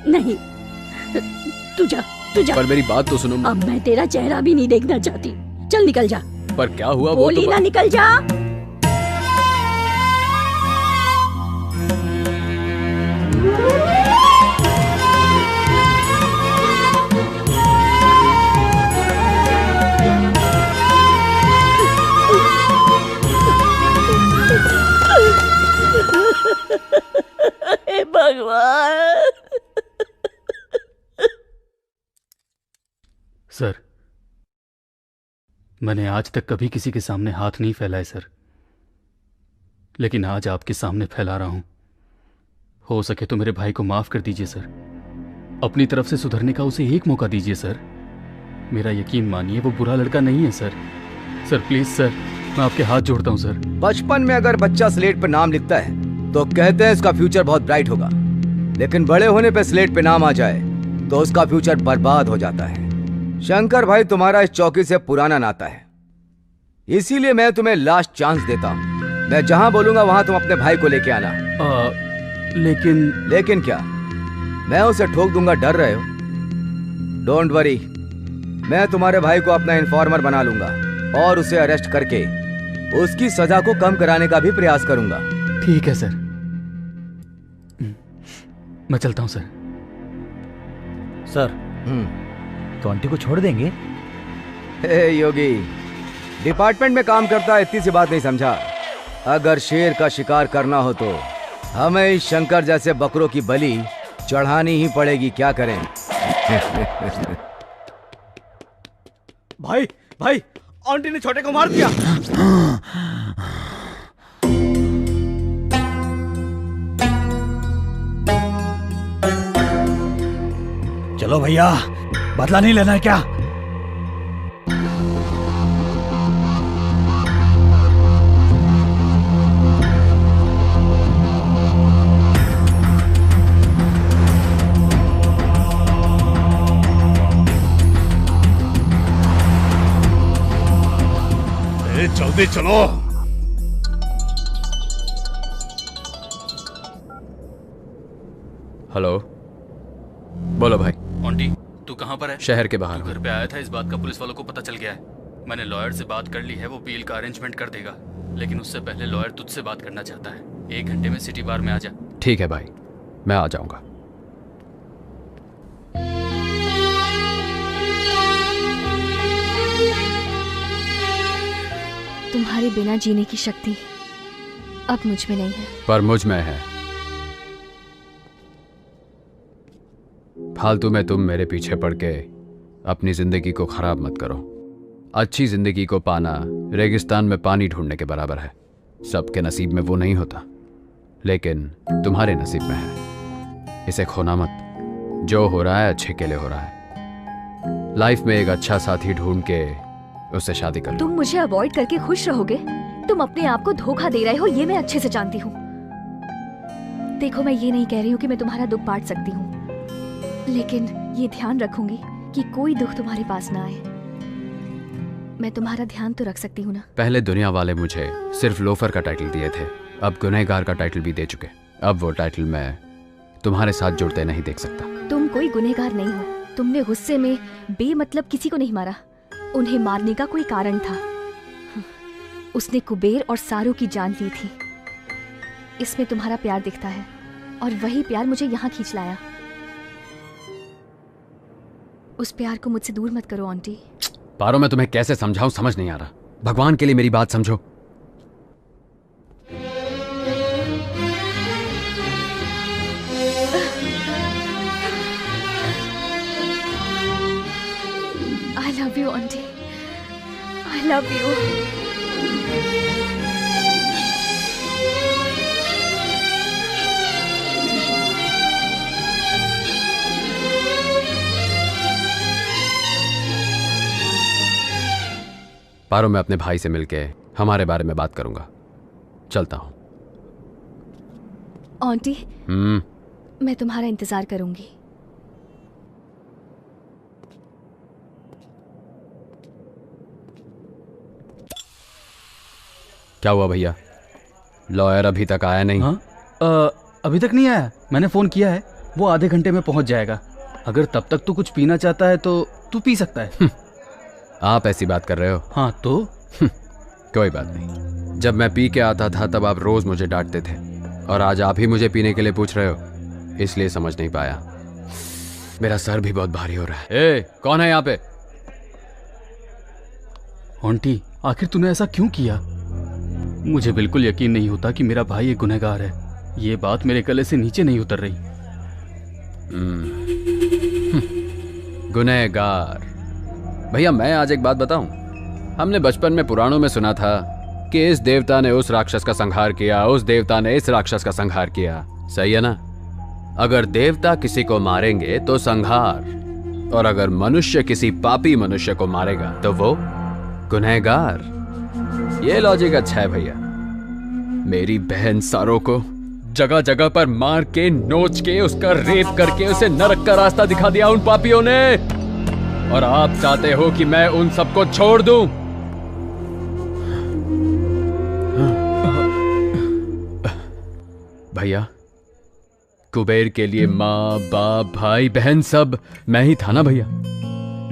नहीं, तू जा, तू जा। पर मेरी बात तो सुनो। अब मैं तेरा चेहरा भी नहीं देखना चाहती। चल निकल जा। पर क्या हुआ? वो बोली तो ना, निकल जा। हे भगवान। सर, मैंने आज तक कभी किसी के सामने हाथ नहीं फैलाए सर, लेकिन आज आपके सामने फैला रहा हूं। हो सके तो मेरे भाई को माफ कर दीजिए सर। अपनी तरफ से सुधरने का उसे एक मौका दीजिए सर। मेरा यकीन मानिए, वो बुरा लड़का नहीं है सर। सर प्लीज सर, मैं आपके हाथ जोड़ता हूं सर। बचपन में अगर बच्चा स्लेट पर नाम लिखता है तो कहते हैं इसका फ्यूचर बहुत ब्राइट होगा, लेकिन बड़े होने पे स्लेट पे नाम आ जाए तो उसका फ्यूचर बर्बाद हो जाता है। शंकर भाई, तुम्हारा इस चौकी से पुराना नाता है, इसीलिए मैं तुम्हें लास्ट चांस देता हूँ। मैं जहाँ बोलूंगा वहाँ तुम अपने भाई को लेके आना। लेकिन क्या? मैं उसे ठोक दूंगा, डर रहे हो? डोंट वरी, मैं तुम्हारे भाई को अपना इन्फॉर्मर बना लूंगा और उसे अरेस्ट करके उसकी सजा को कम कराने का भी प्रयास करूंगा। ठीक है सर, मैं चलता हूं सर। सर, तो आंटी को छोड़ देंगे? हे योगी, डिपार्टमेंट में काम करता है, इतनी सी बात नहीं समझा? अगर शेर का शिकार करना हो तो हमें इस शंकर जैसे बकरों की बलि चढ़ानी ही पड़ेगी। क्या करें? भाई भाई, आंटी ने छोटे को मार दिया। चलो भैया, बदला नहीं लेना है क्या? जल्दी चलो। हेलो, बोलो भाई। आंटी, तू कहाँ पर है? शहर के बाहर। तू घर पे आया था, इस बात का पुलिस वालों को पता चल गया है। मैंने लॉयर से बात कर ली है, वो बील का अरेंजमेंट कर देगा, लेकिन उससे पहले लॉयर तुझसे बात करना चाहता है। 1 घंटे में सिटी बार में आ जा। ठीक है भाई, मैं आ जाऊंगा। तुम्हारे बिना जीने की शक्ति अब मुझ में नहीं है, पर मुझ में है। फालतू में तुम मेरे पीछे पड़ के अपनी जिंदगी को खराब मत करो। अच्छी जिंदगी को पाना रेगिस्तान में पानी ढूंढने के बराबर है। सबके नसीब में वो नहीं होता, लेकिन तुम्हारे नसीब में है। इसे खोना मत। जो हो रहा है अच्छे के लिए हो रहा है। लाइफ में एक अच्छा साथी ढूंढ के उससे शादी कर लो। तुम मुझे अवॉइड करके खुश रहोगे? तुम अपने आप को धोखा दे रहे हो, ये मैं अच्छे से जानती हूँ। देखो, मैं ये नहीं कह रही हूँ कि मैं तुम्हारा दुख बांट सकती हूँ, लेकिन ये ध्यान रखूंगी कि कोई दुख तुम्हारे पास ना आए। मैं तुम्हारा ध्यान तो रख सकती हूँ ना? पहले दुनिया वाले मुझे सिर्फ लोफर का टाइटल दिए थे, अब गुनहगार का टाइटल भी दे चुके। अब वो टाइटल मैं तुम्हारे साथ जुड़ते नहीं देख सकता। तुम कोई गुनहगार नहीं हो। तुमने गुस्से में बेमतलब किसी को नहीं मारा। उन्हें मारने का कोई कारण था। उसने कुबेर और सारू की जान ली थी। इसमें तुम्हारा प्यार दिखता है, और वही प्यार मुझे यहाँ खींच लाया। उस प्यार को मुझसे दूर मत करो आंटी। पारो, मैं तुम्हें कैसे समझाऊं, समझ नहीं आ रहा। भगवान के लिए मेरी बात समझो। I love you, auntie. I love you. पारो, मैं अपने भाई से मिलके हमारे बारे में बात करूंगा। चलता हूं। आंटी, मैं तुम्हारा इंतजार करूंगी। क्या हुआ भैया? लॉयर अभी तक आया नहीं? हाँ? अभी तक नहीं आया। मैंने फोन किया है, वो आधे घंटे में पहुंच जाएगा। अगर तब तक तू कुछ पीना चाहता है तो तू पी सकता है। आप ऐसी बात कर रहे हो? हाँ तो कोई बात नहीं। जब मैं पी के आता था तब आप रोज मुझे डांटते थे, और आज आप ही मुझे पीने के लिए पूछ रहे हो, इसलिए समझ नहीं पाया। मेरा सर भी बहुत भारी हो रहा है। ए, कौन है यहाँ पे? आंटी, आखिर तूने ऐसा क्यों किया? मुझे बिल्कुल यकीन नहीं होता कि मेरा भाई एक गुनहगार है। ये बात मेरे गले से नीचे नहीं उतर रही। गुनहगार? भैया, मैं आज एक बात बताऊं। हमने बचपन में पुराणों में सुना था कि इस देवता ने उस राक्षस का संहार किया, उस देवता ने इस राक्षस का संहार किया। सही है ना? अगर देवता किसी को मारेंगे तो संहार, और अगर मनुष्य किसी पापी मनुष्य को मारेगा तो वो गुनहगार। ये लॉजिक अच्छा है भैया। मेरी बहन सारो को जगह जगह पर मार के, नोच के, उसका रेप करके उसे नरक का रास्ता दिखा दिया उन पापियों ने, और आप चाहते हो कि मैं उन सबको छोड़ दूं? भैया, कुबेर के लिए माँ, बाप, भाई, बहन सब मैं ही था ना भैया,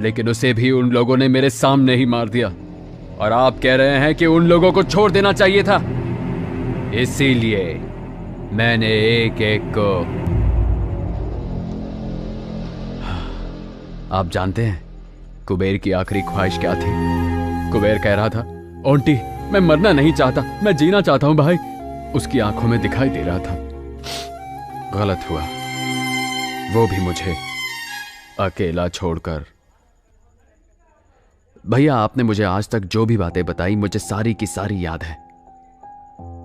लेकिन उसे भी उन लोगों ने मेरे सामने ही मार दिया, और आप कह रहे हैं कि उन लोगों को छोड़ देना चाहिए था। इसीलिए मैंने एक एक को। आप जानते हैं कुबेर की आखिरी ख्वाहिश क्या थी? कुबेर कह रहा था, आंटी मैं मरना नहीं चाहता, मैं जीना चाहता हूं भाई। उसकी आंखों में दिखाई दे रहा था। गलत हुआ, वो भी मुझे अकेला छोड़कर। भैया, आपने मुझे आज तक जो भी बातें बताई, मुझे सारी की सारी याद है।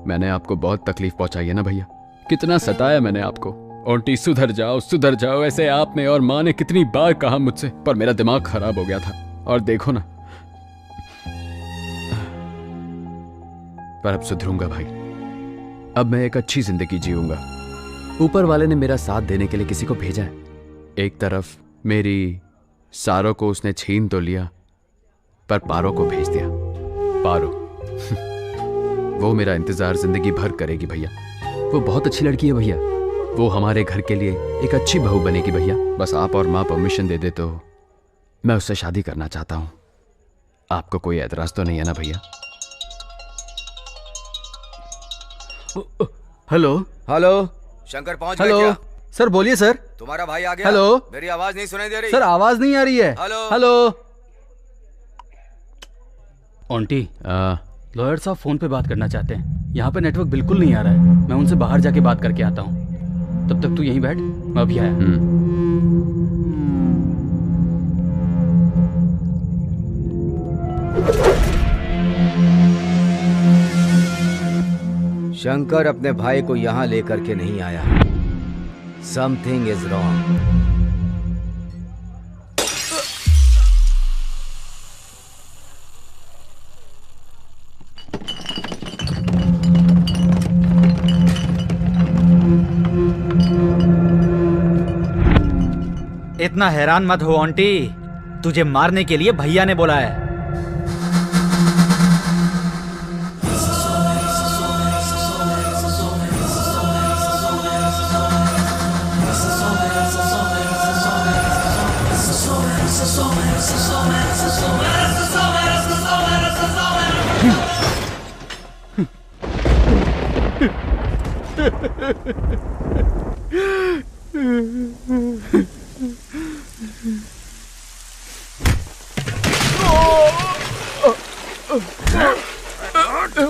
मैंने आपको बहुत तकलीफ पहुंचाई है ना भैया? कितना सताया मैंने आपको। आंटी सुधर जाओ, ऐसे आपने और माँ ने कितनी बार कहा मुझसे, पर मेरा दिमाग खराब हो गया था। और देखो ना, पर अब सुधरूंगा भाई। अब मैं एक अच्छी जिंदगी जीऊंगा। ऊपर वाले ने मेरा साथ देने के लिए किसी को भेजा है। एक तरफ मेरी सारो को उसने छीन तो लिया, पर पारो को भेज दिया। पारो वो मेरा इंतजार जिंदगी भर करेगी भैया। वो बहुत अच्छी लड़की है भैया। वो हमारे घर के लिए एक अच्छी बहू बनेगी भैया। बस आप और माँ परमिशन दे दे तो मैं उससे शादी करना चाहता हूँ। आपको कोई एतराज तो नहीं है ना भैया? हेलो हेलो, शंकर पहुंच गए हेलो क्या? सर बोलिए सर। तुम्हारा भाई आ गया? हेलो, मेरी आवाज नहीं सुनाई दे रही? सर आवाज नहीं आ रही है। Hello hello. आंटी, लॉयर साहब फोन पे बात करना चाहते हैं। यहाँ पे नेटवर्क बिल्कुल नहीं आ रहा है। मैं उनसे बाहर जाके बात करके आता हूँ। तब तक तू यहीं बैठ, मैं अभी आया। शंकर अपने भाई को यहाँ लेकर के नहीं आया। Something is wrong. इतना हैरान मत हो आंटी, तुझे मारने के लिए भैया ने बोला है।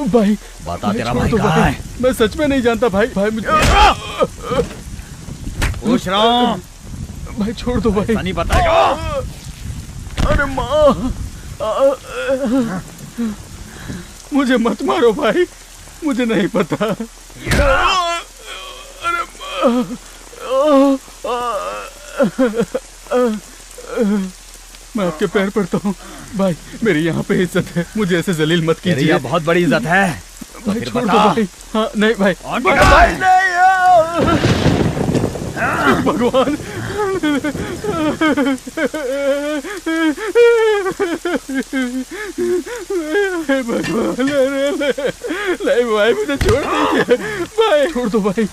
भाई बता तेरा छोड़ भाई दो कहाँ है? मैं सच में नहीं जानता भाई। भाई मुझे पूछ रहा हूँ। भाई छोड़ दो भाई। नहीं बताएगा। अरे माँ, मुझे मत मारो भाई, मुझे नहीं पता। अरे मैं आपके पैर पड़ता हूँ भाई, मेरी यहाँ पे इज्जत है, मुझे ऐसे जलील मत कीजिए। तेरी यहाँ बहुत बड़ी इज्जत है। तो भाई फिर छोड़ दो बता। भाई। हाँ नहीं भाई, आंटी भाई, कहाँ है? नहीं भगवान। भगवान नहीं भाई, मुझे छोड़ दीजिए भाई, छोड़ दो भाई।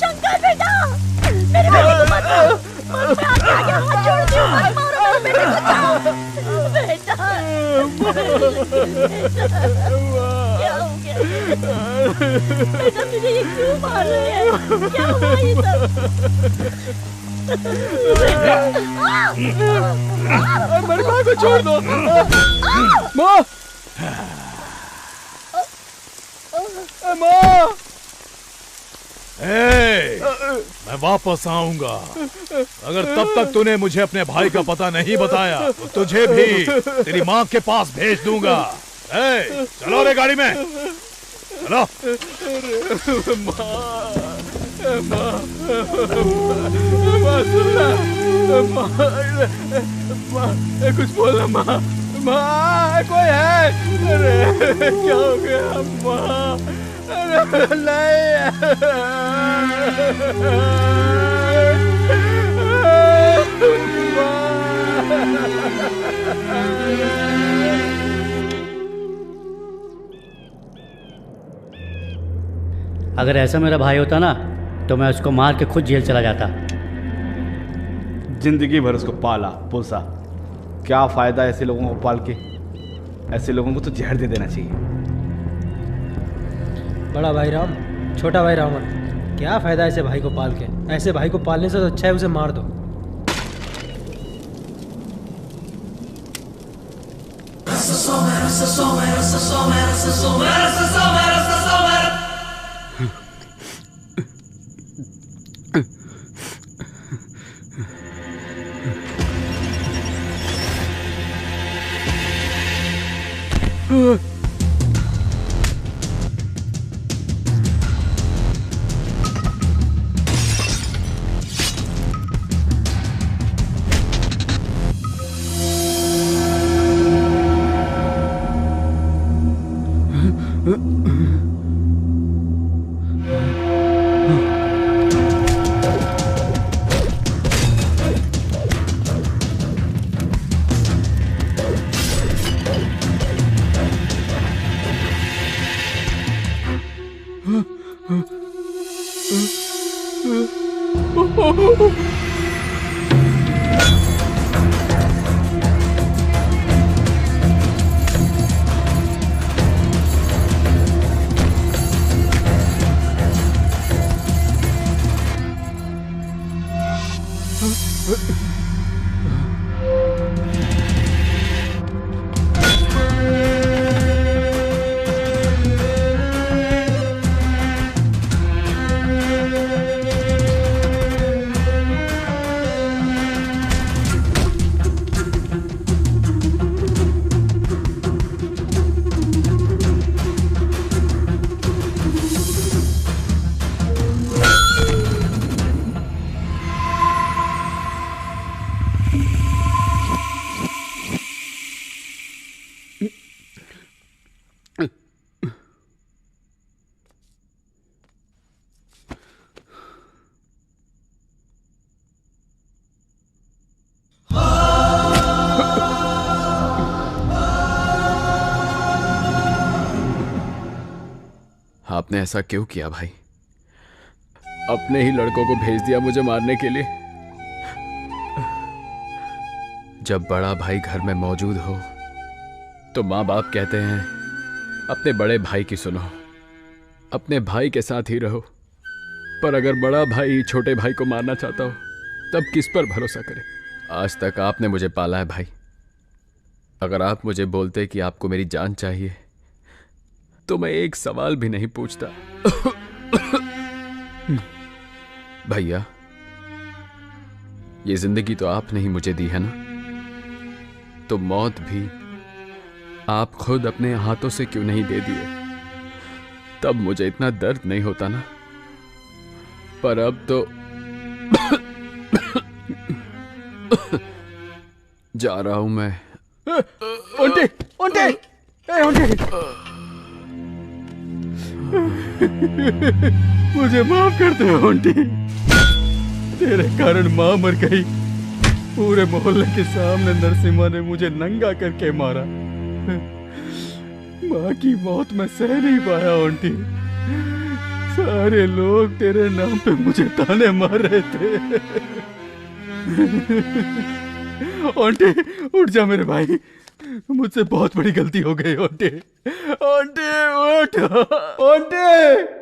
शंकर बेटा, मेरे बेटे को मत मारो, मैं आपके आगे हाथ जोड़ती हूँ, मत मारो मेरे बेटे को, बचाओ बेटा। क्या हो गया बेटा, तुझे ये क्यों मार रहे हैं? क्या हुआ ये सब? मेरी माँ को छोड़ दो। माँ, माँ, मैं वापस आऊंगा। अगर तब तक तूने मुझे अपने भाई का पता नहीं बताया तो तुझे भी तेरी माँ के पास भेज दूंगा। चलो रे गाड़ी में, चलो। कुछ बोला माँ, माँ कोई है? अरे क्या हो गया माँ? अरे अगर ऐसा मेरा भाई होता ना तो मैं उसको मार के खुद जेल चला जाता। जिंदगी भर उसको पाला पोसा, क्या फायदा ऐसे लोगों को पाल के? ऐसे लोगों को तो जहर दे देना चाहिए। बड़ा भाई राम, छोटा भाई रावण, क्या फायदा ऐसे भाई को पाल के? ऐसे भाई को पालने से तो अच्छा है उसे मार दो। आपने ऐसा क्यों किया भाई? अपने ही लड़कों को भेज दिया मुझे मारने के लिए। जब बड़ा भाई घर में मौजूद हो तो माँ बाप कहते हैं अपने बड़े भाई की सुनो, अपने भाई के साथ ही रहो। पर अगर बड़ा भाई छोटे भाई को मारना चाहता हो तब किस पर भरोसा करे? आज तक आपने मुझे पाला है भाई। अगर आप मुझे बोलते कि आपको मेरी जान चाहिए तो मैं एक सवाल भी नहीं पूछता। भैया, ये जिंदगी तो आपने ही मुझे दी है ना, तो मौत भी आप खुद अपने हाथों से क्यों नहीं दे दिए? तब मुझे इतना दर्द नहीं होता ना। पर अब तो जा रहा हूं मैं। ओंटे, ओंटे, ए ओंटे, मुझे माफ कर दे ओंटे। तेरे कारण माँ मर गई। पूरे मोहल्ले के सामने नरसिम्हा ने मुझे नंगा करके मारा। माँ की मौत मैं सह नहीं पाया ओंटी। सारे लोग तेरे नाम पे मुझे ताने मार रहे थे। ओंटे, उठ जा मेरे भाई, मुझसे बहुत बड़ी गलती हो गई। ओंटे, ओंटे, उठ ओंटे।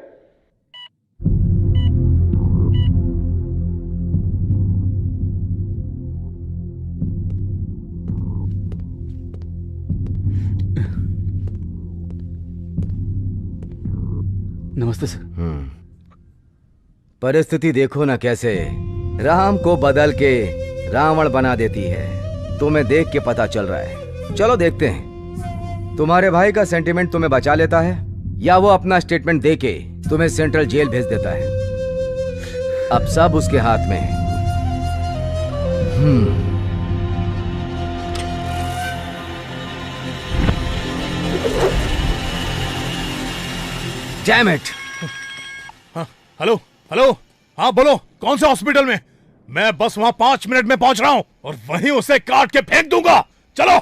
नमस्ते सर। परिस्थिति देखो ना कैसे राम को बदल के रावण बना देती है। तुम्हें देख के पता चल रहा है। चलो देखते हैं तुम्हारे भाई का सेंटिमेंट तुम्हें बचा लेता है या वो अपना स्टेटमेंट देके तुम्हें सेंट्रल जेल भेज देता है। अब सब उसके हाथ में है। Damn it! हेलो हेलो, हाँ बोलो, कौन से हॉस्पिटल में? मैं बस वहां 5 मिनट में पहुंच रहा हूं और वहीं उसे काट के फेंक दूंगा। चलो।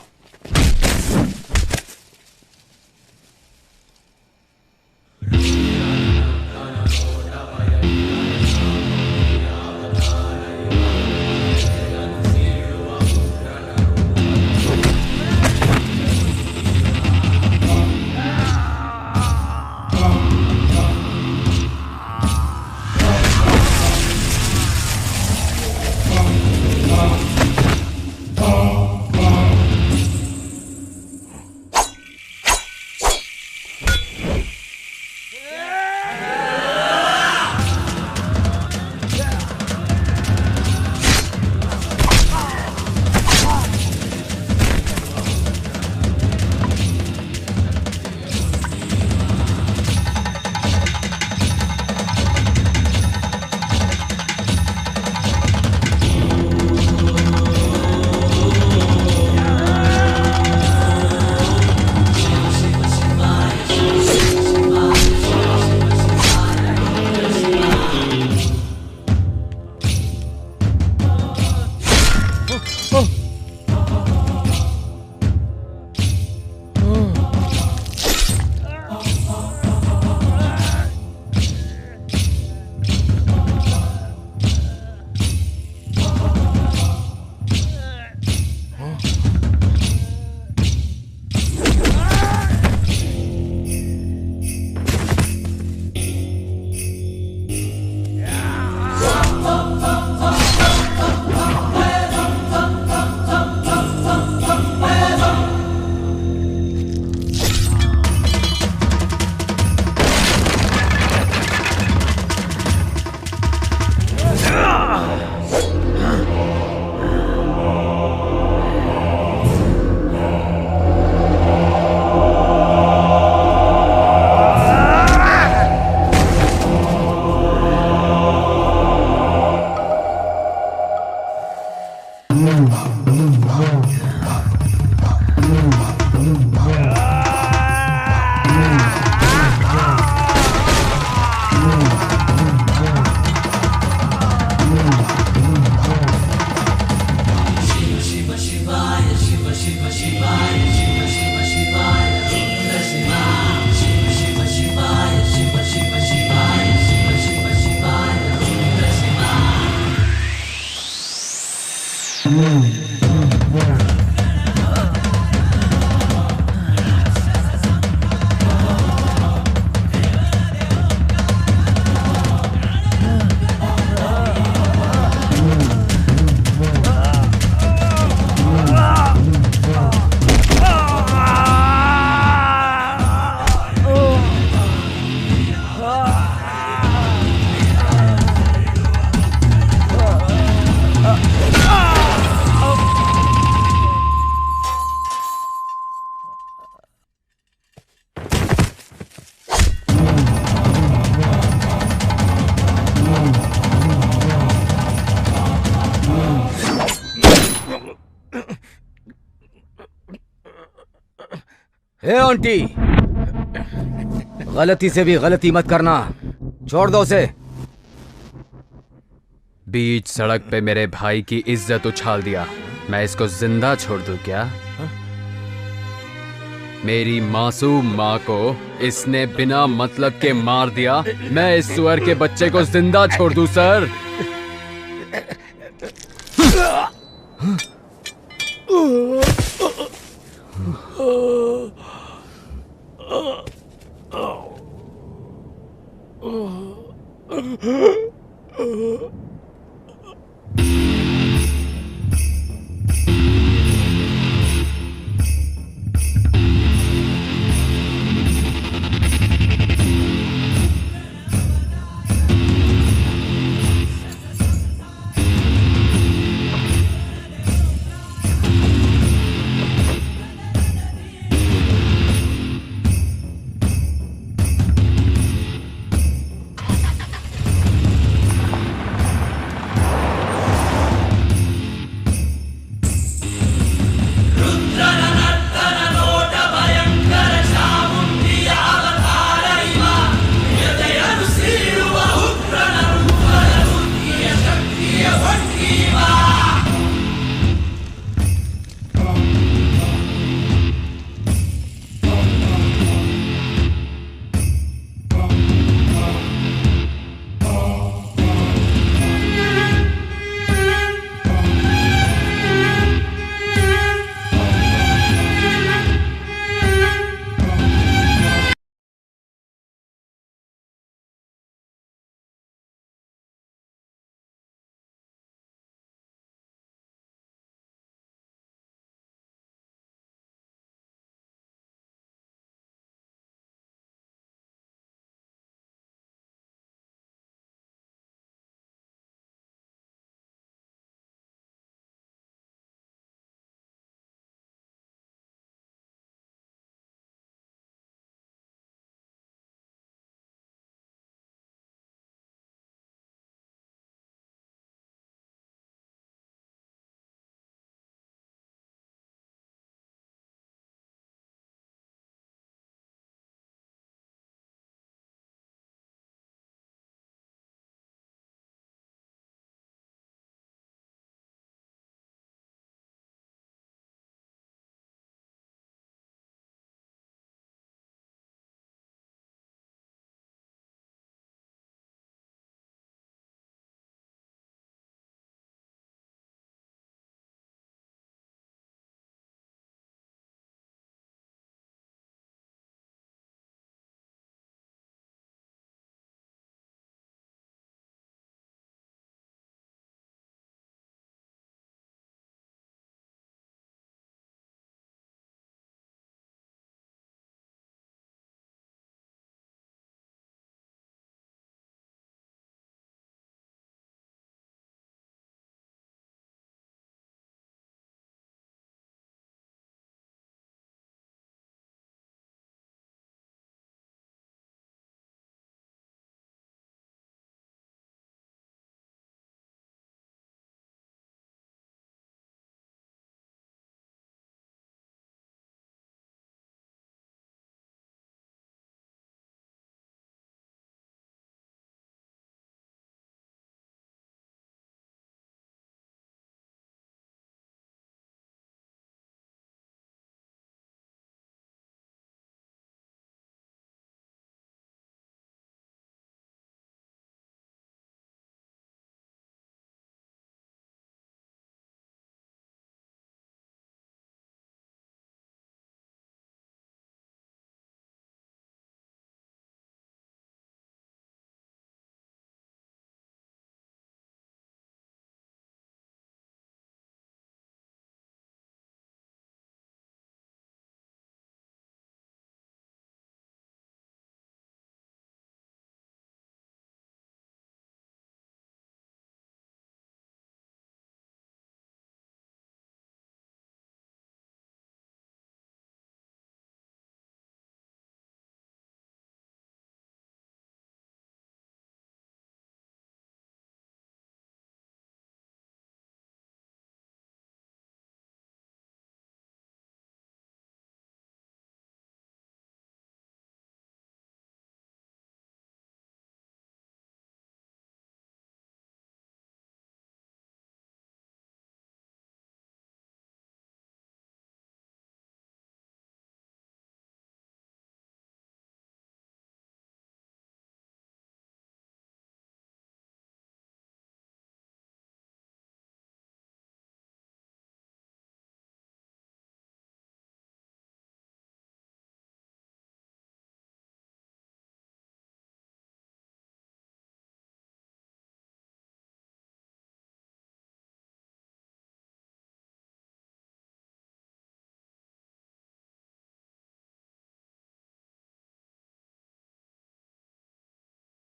हे आंटी, गलती से भी गलती मत करना, छोड़ दो उसे। बीच सड़क पे मेरे भाई की इज्जत उछाल दिया, मैं इसको जिंदा छोड़ दूं क्या? मेरी मासूम माँ को इसने बिना मतलब के मार दिया, मैं इस सुअर के बच्चे को जिंदा छोड़ दूं सर? Oh